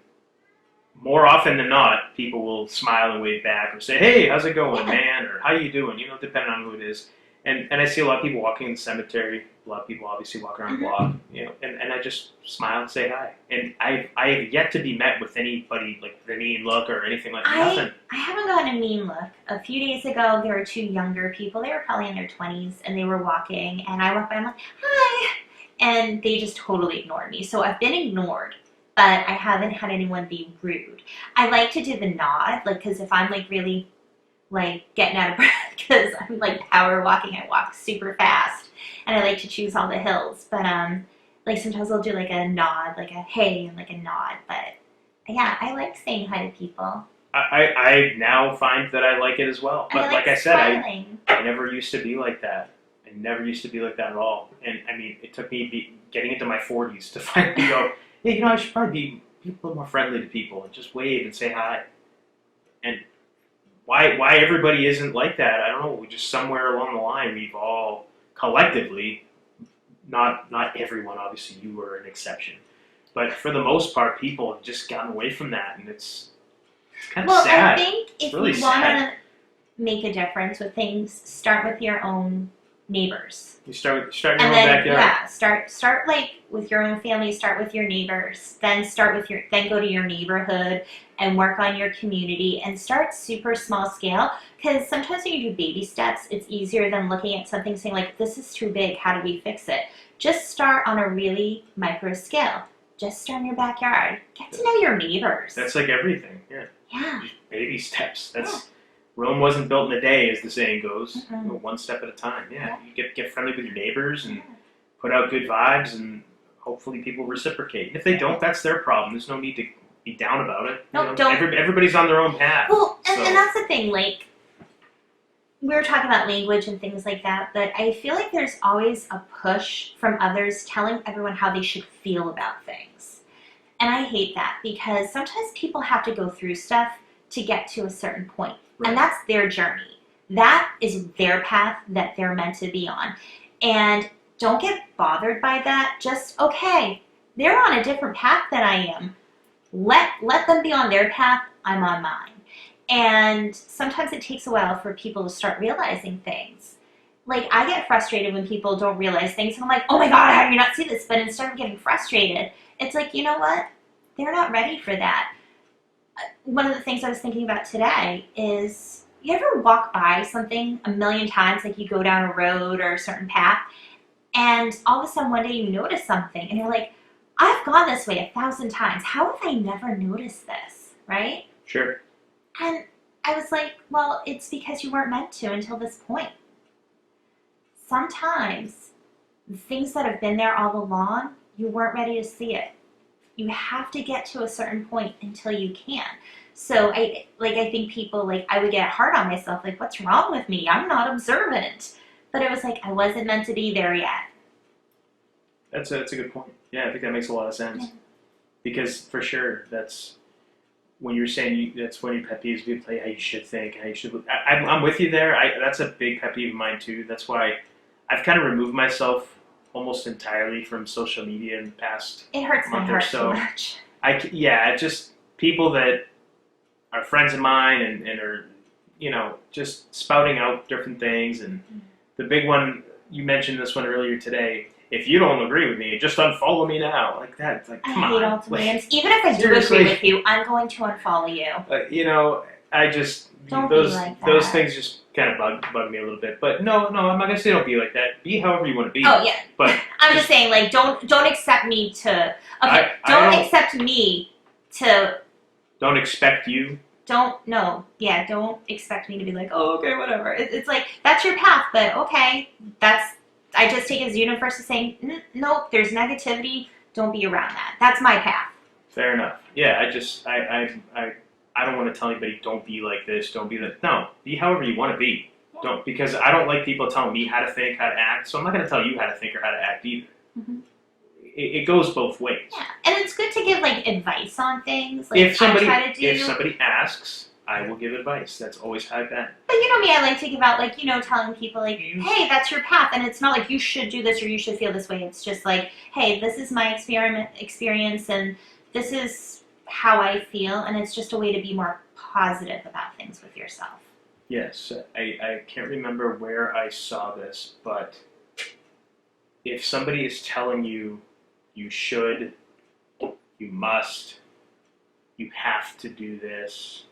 more often than not, people will smile and wave back or say, "Hey, how's it going, man?" or "How you doing?" Depending on who it is. And I see a lot of people walking in the cemetery. A lot of people obviously walk around the block, and I just smile and say hi. And I have yet to be met with anybody like the mean look or anything like that. Nothing. I haven't gotten a mean look. A few days ago, there were two younger people. They were probably in their 20s, and they were walking. And I walked by, I'm like, hi. And they just totally ignored me. So I've been ignored, but I haven't had anyone be rude. I like to do the nod, because if I'm really getting out of breath, because I'm power walking, I walk super fast, and I like to choose all the hills. But sometimes I'll do a nod, a hey, and a nod. But yeah, I like saying hi to people. I now find that I like it as well. But like I said, I never used to be like that. I never used to be like that at all. And I mean, it took me getting into my 40s to finally go, yeah, I should probably be a little more friendly to people and just wave and say hi. And why everybody isn't like that, I don't know. We just somewhere along the line, we've all collectively, not everyone, obviously you were an exception, but for the most part, people have just gotten away from that, and it's kind of sad. I think if you want to make a difference with things, start with your own neighbors. You start in your And own then backyard. start like with your own family, start with your neighbors, then then go to your neighborhood and work on your community and start super small scale, because sometimes when you do baby steps, it's easier than looking at something saying like, this is too big, how do we fix it? Just start on a really micro scale. Just start in your backyard. Get to know your neighbors. That's like everything. Yeah. Yeah. Just baby steps. Rome wasn't built in a day, as the saying goes. Mm-mm. One step at a time. Yeah. You get friendly with your neighbors and put out good vibes, and hopefully people reciprocate. And if they don't, that's their problem. There's no need to be down about it. No, don't. Everybody's on their own path. Well, and that's the thing. Like, we were talking about language and things like that, but I feel like there's always a push from others telling everyone how they should feel about things. And I hate that, because sometimes people have to go through stuff to get to a certain point. Right. And that's their journey. That is their path that they're meant to be on. And don't get bothered by that. Just, okay, they're on a different path than I am. Let them be on their path, I'm on mine. And sometimes it takes a while for people to start realizing things. Like, I get frustrated when people don't realize things, and I'm like, oh my God, how do you not see this? But instead of getting frustrated, it's like, you know what? They're not ready for that. One of the things I was thinking about today is, you ever walk by something a million times, like you go down a road or a certain path, and all of a sudden one day you notice something, and you're like, I've gone this way 1,000 times. How have I never noticed this, right? Sure. And I was like, well, it's because you weren't meant to until this point. Sometimes the things that have been there all along, you weren't ready to see it. You have to get to a certain point until you can. So I think people, like, I would get hard on myself, like, what's wrong with me? I'm not observant. But it was like, I wasn't meant to be there yet. That's a good point. Yeah, I think that makes a lot of sense. Yeah. Because for sure, that's when you're saying that's one of your pet peeves. People tell you how you should think, how you should. I'm with you there. That's a big pet peeve of mine too. That's why I've kind of removed myself almost entirely from social media in the past. It hurts my month or heart so. so much. Just people that are friends of mine and are, just spouting out different things. And the big one, you mentioned this one earlier today. If you don't agree with me, just unfollow me now. Like that. It's like, come on. I hate ultimatums. Even if I do seriously. agree with you, I'm going to unfollow you. I just Don't those be like that. those things just kind of bug me a little bit. But no, I'm not gonna say don't be like that. Be however you want to be. Oh yeah. But I'm just saying, like, don't accept me to. Okay, I don't don't- accept me to. don't expect you. Don't expect me to be like, oh, okay, whatever. It's like, that's your path, but okay, I just take it as universe is saying, nope, there's negativity. Don't be around that. That's my path. Fair enough. Yeah, I don't want to tell anybody don't be like this, don't be that. No, be however you want to be. Yeah. Don't, because I don't like people telling me how to think, how to act. So I'm not going to tell you how to think or how to act either. Mm-hmm. It goes both ways. Yeah, and it's good to give like advice on things. Like If somebody I try to do. if somebody asks, I will give advice. That's always how I've been. But you know me, I like to give out, like, telling people, like, hey, that's your path. And it's not like you should do this or you should feel this way. It's just like, hey, this is my experience and this is how I feel. And it's just a way to be more positive about things with yourself. Yes, I can't remember where I saw this, but if somebody is telling you you should, you must, you have to do this,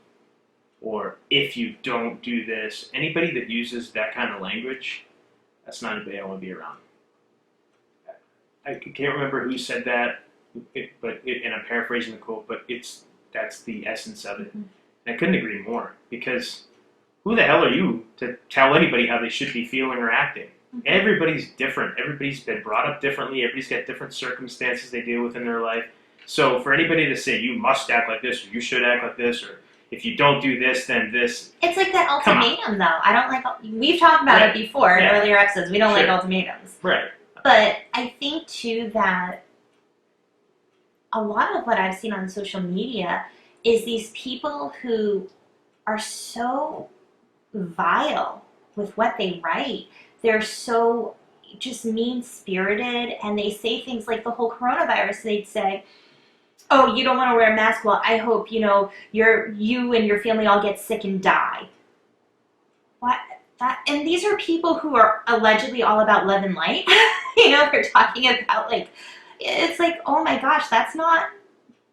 or if you don't do this, anybody that uses that kind of language, that's not anybody I want to be around. I can't remember who said that, and I'm paraphrasing the quote, but that's the essence of it. Mm-hmm. And I couldn't agree more, because who the hell are you to tell anybody how they should be feeling or acting? Mm-hmm. Everybody's different. Everybody's been brought up differently. Everybody's got different circumstances they deal with in their life. So for anybody to say you must act like this, or you should act like this, or if you don't do this, then this. It's like that ultimatum, though. I don't like. We've talked about it before in earlier episodes. We don't like ultimatums. Right. But I think too that a lot of what I've seen on social media is these people who are so vile with what they write. They're so just mean-spirited, and they say things like the whole coronavirus. They'd say, oh, you don't want to wear a mask? Well, I hope, you and your family all get sick and die. What? and these are people who are allegedly all about love and light. You know, they're talking about like, it's like, oh my gosh, that's not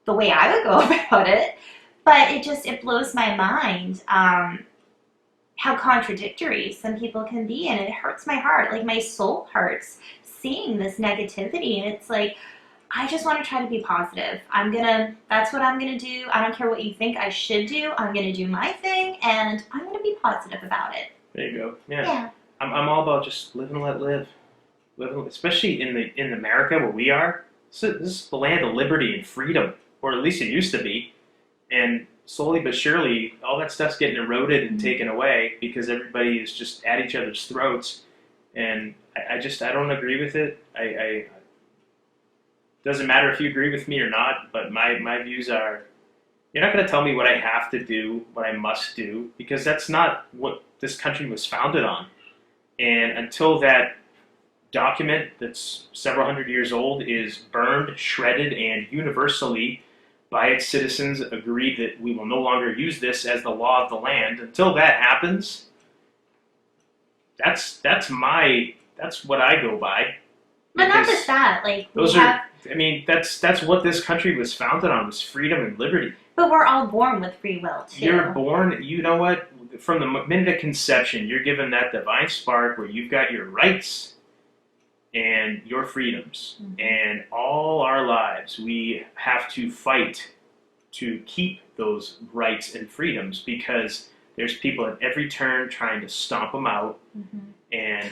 the way I would go about it. But it blows my mind how contradictory some people can be, and it hurts my heart. Like my soul hurts seeing this negativity, and it's like I just want to try to be positive. That's what I'm gonna do. I don't care what you think I should do. I'm gonna do my thing, and I'm gonna be positive about it. There you go. Yeah. Yeah. I'm all about just live and let live. Especially in America where we are. This is the land of liberty and freedom, or at least it used to be. And slowly but surely, all that stuff's getting eroded and taken away because everybody is just at each other's throats. And I don't agree with it. Doesn't matter if you agree with me or not, but my views are, you're not going to tell me what I have to do, what I must do, because that's not what this country was founded on. And until that document that's several hundred years old is burned, shredded, and universally by its citizens agreed that we will no longer use this as the law of the land, until that happens, that's what I go by. But not just that, like that's what this country was founded on, was freedom and liberty. But we're all born with free will too. You're born, you know what? From the minute of conception, you're given that divine spark where you've got your rights and your freedoms. Mm-hmm. And all our lives, we have to fight to keep those rights and freedoms because there's people at every turn trying to stomp them out. Mm-hmm. And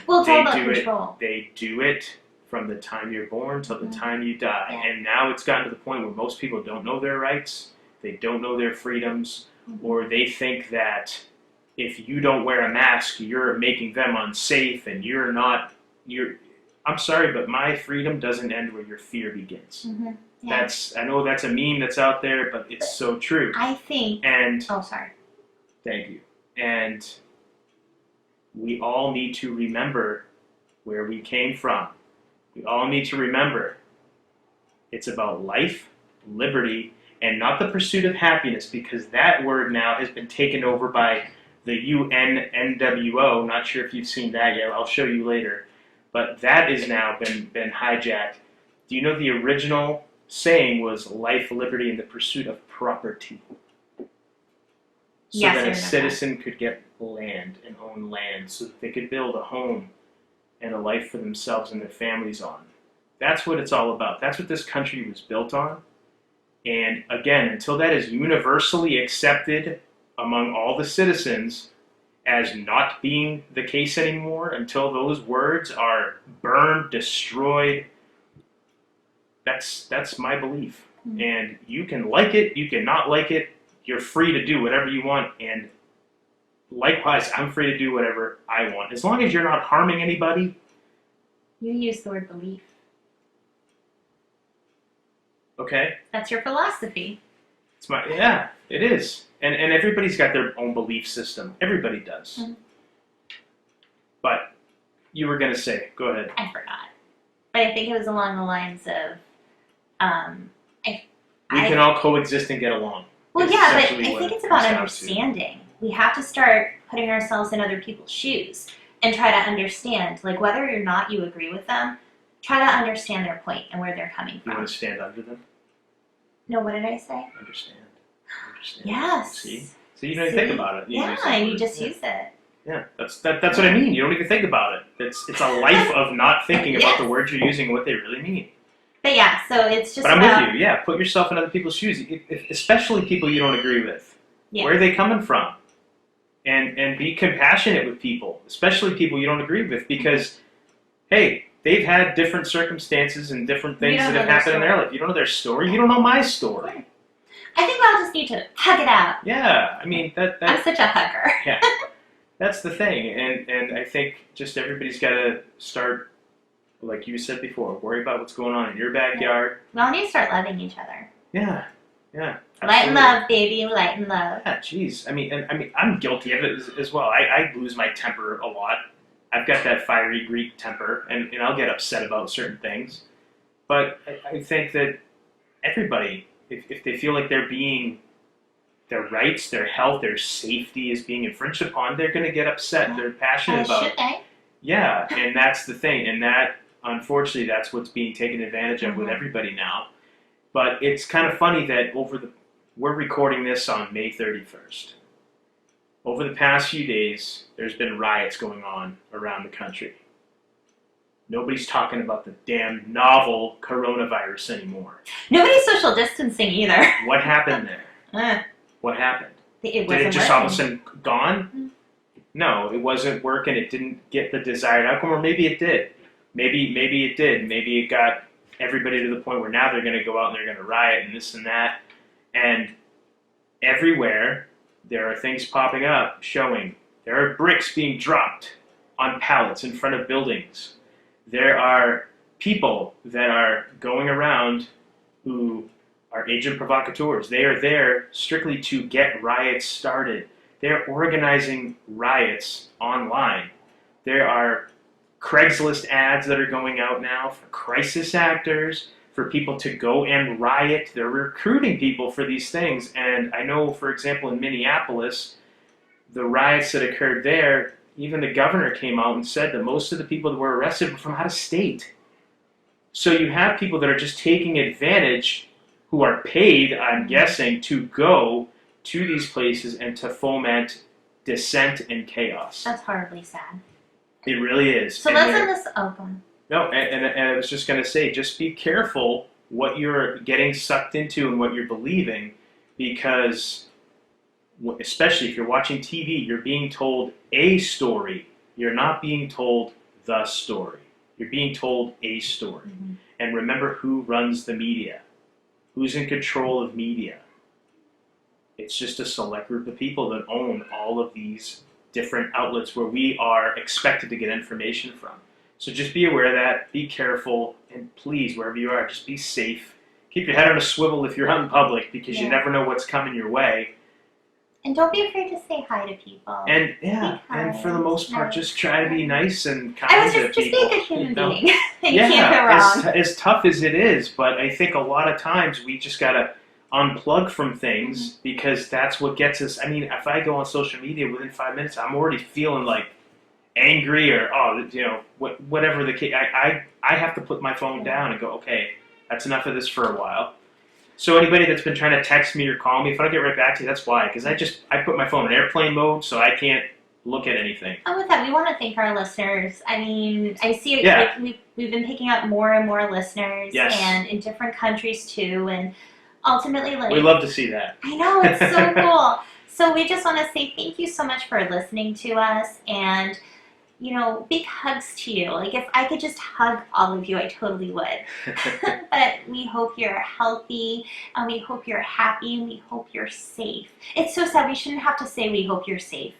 they do it from the time you're born till the time you die. Yeah. And now it's gotten to the point where most people don't know their rights, they don't know their freedoms, or they think that if you don't wear a mask, you're making them unsafe and I'm sorry, but my freedom doesn't end where your fear begins. Mm-hmm. Yeah. I know that's a meme that's out there, but it's so true. I think. Sorry. Thank you. And we all need to remember where we came from. We all need to remember it's about life, liberty, and not the pursuit of happiness, because that word now has been taken over by the UNNWO. Not sure if you've seen that yet. I'll show you later. But that has now been hijacked. Do you know the original saying was life, liberty, and the pursuit of property? So that a citizen could get land and own land, so that they could build a home and a life for themselves and their families on. That's what it's all about. That's what this country was built on. And again, until that is universally accepted among all the citizens as not being the case anymore, until those words are burned, destroyed, that's my belief. Mm-hmm. And you can like it, you can not like it, you're free to do whatever you want, and likewise, I'm free to do whatever I want. As long as you're not harming anybody. You use the word belief. Okay. That's your philosophy. It is. And everybody's got their own belief system. Everybody does. Mm-hmm. But you were going to say, go ahead. I forgot. But I think it was along the lines of, we can all coexist and get along. Well, yeah, but I think it's about understanding. We have to start putting ourselves in other people's shoes and try to understand, like whether or not you agree with them, try to understand their point and where they're coming from. You want to stand under them? No, what did I say? Understand. Yes. See? So you don't even think about it. You just use it. Yeah, that's what I mean. You don't even think about it. It's a life of not thinking about the words you're using and what they really mean. But yeah, so it's just. But I'm with you. Yeah, put yourself in other people's shoes, especially people you don't agree with. Yeah. Where are they coming from? And be compassionate with people, especially people you don't agree with, because, hey, they've had different circumstances and different things that have happened in their life. You don't know their story. You don't know my story. I think we all just need to hug it out. Yeah, I mean that. I'm such a hugger. Yeah, that's the thing, and I think just everybody's got to start, like you said before, worry about what's going on in your backyard. We all need to start loving each other. Yeah. Absolutely. Light and love, baby, light and love. Yeah, jeez. I mean, I'm guilty of it as well. I lose my temper a lot. I've got that fiery Greek temper, and I'll get upset about certain things. But I think that everybody, if they feel like they're being their rights, their health, their safety is being infringed upon, they're going to get upset. They're passionate about should it. they? Yeah, and that's the thing. And that, unfortunately, that's what's being taken advantage of with Mhm. everybody now. But it's kind of funny that we're recording this on May 31st. Over the past few days, there's been riots going on around the country. Nobody's talking about the damn novel coronavirus anymore. Nobody's social distancing either. What happened there? Uh, What happened? it Did wasn't it just all of a working. sudden gone? No, it wasn't working. It didn't get the desired outcome, or maybe it did. Maybe it did. Maybe it got everybody to the point where now they're going to go out and they're going to riot and this and that. And everywhere there are things popping up showing there are bricks being dropped on pallets in front of buildings. There are people that are going around who are agent provocateurs. They are there strictly to get riots started. They're organizing riots online. There are Craigslist ads that are going out now for crisis actors, for people to go and riot. They're recruiting people for these things. And I know, for example, in Minneapolis, the riots that occurred there, even the governor came out and said that most of the people that were arrested were from out of state. So you have people that are just taking advantage, who are paid, I'm guessing, to go to these places and to foment dissent and chaos. That's horribly sad. It really is. So And let's they're- end this. Oh, go on. No, and I was just going to say, just be careful what you're getting sucked into and what you're believing, because especially if you're watching TV, you're being told a story. You're not being told the story. You're being told a story. Mhm. And remember who runs the media. Who's in control of media? It's just a select group of people that own all of these different outlets where we are expected to get information from. So just be aware of that, be careful, and please, wherever you are, just be safe. Keep your head on a swivel if you're out in public, because you Yeah. never know what's coming your way. And don't be afraid to say hi to people. And yeah, Be and for the kind. most part, just try to be nice and kind I was to just be people. a good human you know? being. You can't go wrong. as tough as it is, but I think a lot of times we just gotta unplug from things, because that's what gets us. I mean, if I go on social media within 5 minutes, I'm already feeling like angry or whatever the case. I have to put my phone down and go, okay, that's enough of this for a while. So anybody that's been trying to text me or call me, if I don't get right back to you, that's why. Because I put my phone in airplane mode, so I can't look at anything. And with that, we want to thank our listeners. I mean, I see it. Yeah. Like, we've been picking up more and more listeners, Yes. and in different countries too. And ultimately, like, We love to see that. I know, it's so cool. So we just want to say thank you so much for listening to us, and big hugs to you. Like, if I could just hug all of you, I totally would. But we hope you're healthy, and we hope you're happy, and we hope you're safe. It's so sad. We shouldn't have to say we hope you're safe.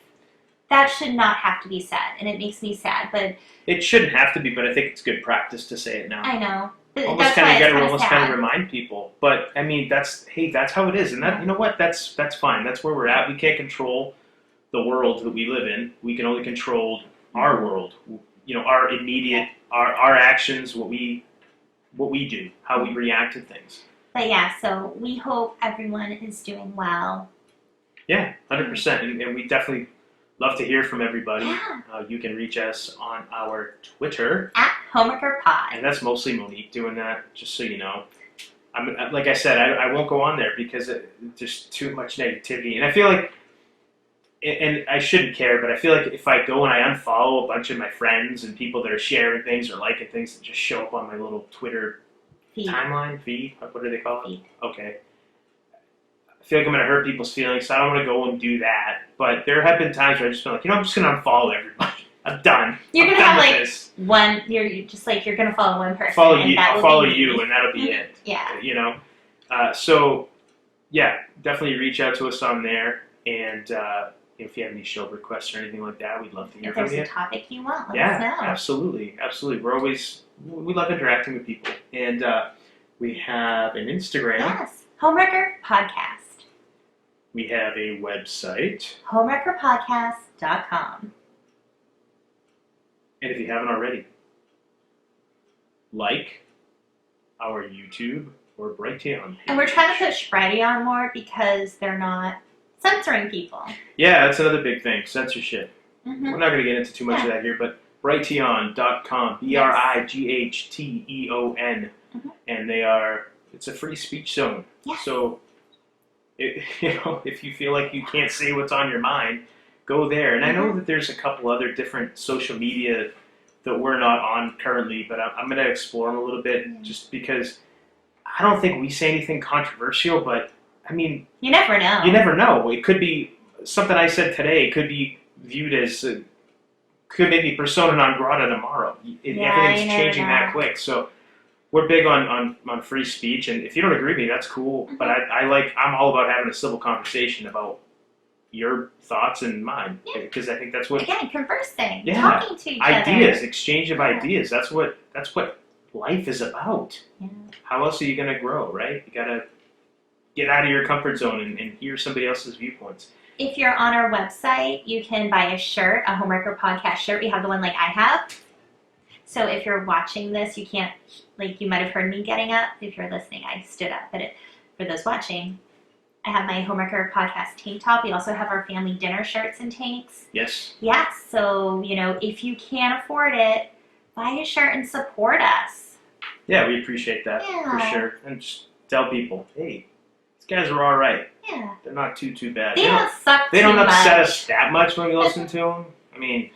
That should not have to be said, and it makes me sad. But It shouldn't have to be, but I think it's good practice to say it now. I know. But Almost that's kind why of it's got to almost kind of sad. remind people. But I mean, that's how it is, and that, you know what, that's fine. That's where we're at. We can't control the world that we live in. We can only control our world. Our immediate, our actions, what we do, how we react to things. But yeah, so we hope everyone is doing well. Yeah, 100%, and we definitely love to hear from everybody. Yeah. You can reach us on our Twitter. At Homewrecker Pod. And that's mostly Monique doing that, just so you know. Like I said, I won't go on there because there's too much negativity. And I feel like, and I shouldn't care, but I feel like if I go and I unfollow a bunch of my friends and people that are sharing things or liking things that just show up on my little Twitter timeline, feed, what do they call it? Feed. Okay. I feel like I'm going to hurt people's feelings, so I don't want to go and do that. But there have been times where I've just been like, I'm just going to unfollow everybody. I'm done. You're I'm gonna done have with like this. one. You're just like you're gonna follow one person. Follow and you. that I'll will follow be you, me. and that'll be it. Yeah. So yeah, definitely reach out to us on there, and if you have any show requests or anything like that, we'd love to hear If from there's you. a topic you want, let us know. Absolutely. We love interacting with people, and we have an Instagram. Yes. Homewrecker Podcast. We have a website, Homewreckerpodcast.com. and if you haven't already, like our YouTube or Brighteon page. And we're trying to put Spratty on more because they're not censoring people. Yeah, that's another big thing, censorship. Mm-hmm. We're not going to get into too much of that here, but Brighteon.com, Brighteon, and it's a free speech zone. Yes. So, if you feel like you can't say what's on your mind, go there. And I know that there's a couple other different social media that we're not on currently, but I'm going to explore them a little bit just because I don't think we say anything controversial, but I mean, you never know. You never know. It could be something I said today could be viewed as could make me persona non grata tomorrow. Everything's changing that quick. So we're big on free speech, and if you don't agree with me, that's cool. But I'm all about having a civil conversation about your thoughts and mine, because I think that's what conversing, talking to each ideas, other. exchange of ideas. That's what life is about. Yeah. How else are you gonna grow, right? You gotta get out of your comfort zone and hear somebody else's viewpoints. If you're on our website, you can buy a shirt, a Homewrecker Podcast shirt. We have the one like I have. So if you're watching this, you can't, you might have heard me getting up. If you're listening, I stood up. But for those watching, I have my Homewrecker Podcast tank top. We also have our family dinner shirts and tanks. Yes. Yes. So, if you can't afford it, buy a shirt and support us. Yeah, we appreciate that for sure. And just tell people, hey, these guys are all right. Yeah. They're not too bad. They don't suck They don't too upset much. us that much when we listen to them. I mean,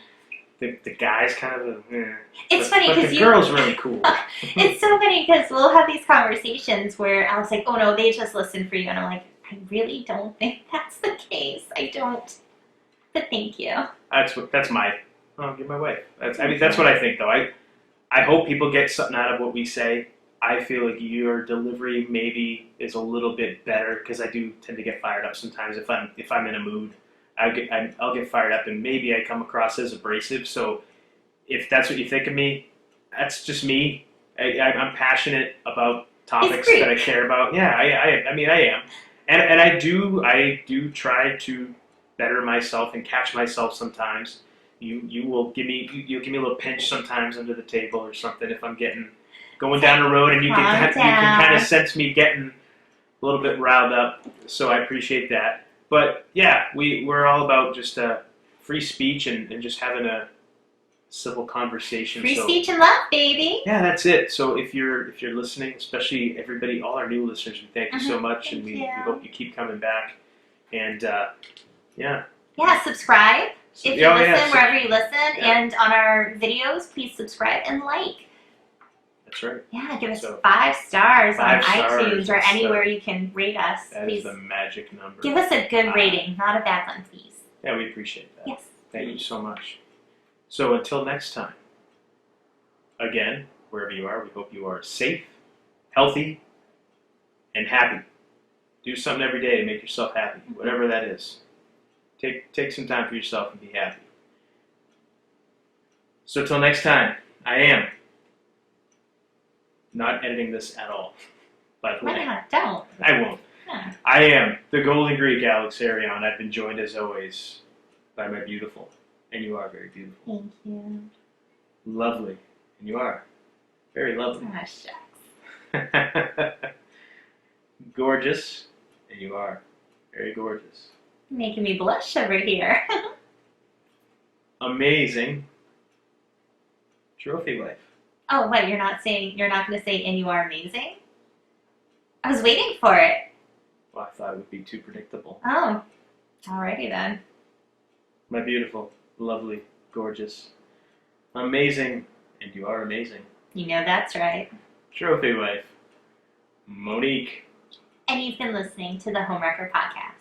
the guy's kind of It's funny because the girl's really cool. It's so funny because we'll have these conversations where I was like, oh no, they just listen for you. And I'm like, I really don't think that's the case. I don't. But thank you. That's my. Oh, get my way. That's what I think though. I hope people get something out of what we say. I feel like your delivery maybe is a little bit better because I do tend to get fired up sometimes if I'm in a mood. I'll get fired up and maybe I come across as abrasive. So if that's what you think of me, that's just me. I'm passionate about topics that I care about. Yeah, I mean I am, and I do try to better myself and catch myself sometimes. You'll give me a little pinch sometimes under the table or something if I'm going down the road, and you can kind of sense me getting a little bit riled up. So I appreciate that. But yeah, we're all about just free speech and just having a civil conversation. Free speech and love, baby. Yeah, that's it. So if you're listening, especially everybody, all our new listeners, we thank you so much, and we hope you keep coming back. And yeah, subscribe. If you listen, wherever you listen, and on our videos, please subscribe and like. That's right. Yeah, give us 5 stars on iTunes or anywhere you can rate us. That is the magic number. Give us a good rating, not a bad one, please. Yeah, we appreciate that. Yes. Thank you so much. So until next time, again, wherever you are, we hope you are safe, healthy, and happy. Do something every day to make yourself happy, whatever that is. Take some time for yourself and be happy. So till next time, I am not editing this at all. By the way. Why not? Don't. I won't. Yeah. I am the Golden Greek Alex Arion. I've been joined as always by my beautiful, and you are very beautiful. Thank you. Lovely, and you are very lovely. Oh, shucks. Gorgeous, and you are very gorgeous. Making me blush over here. Amazing. Trophy wife. Oh, what? You're not going to say, and you are amazing? I was waiting for it. Well, I thought it would be too predictable. Oh, alrighty then. My beautiful, lovely, gorgeous, amazing, and you are amazing. You know that's right. Trophy wife, Monique. And you've been listening to the Homewrecker Podcast.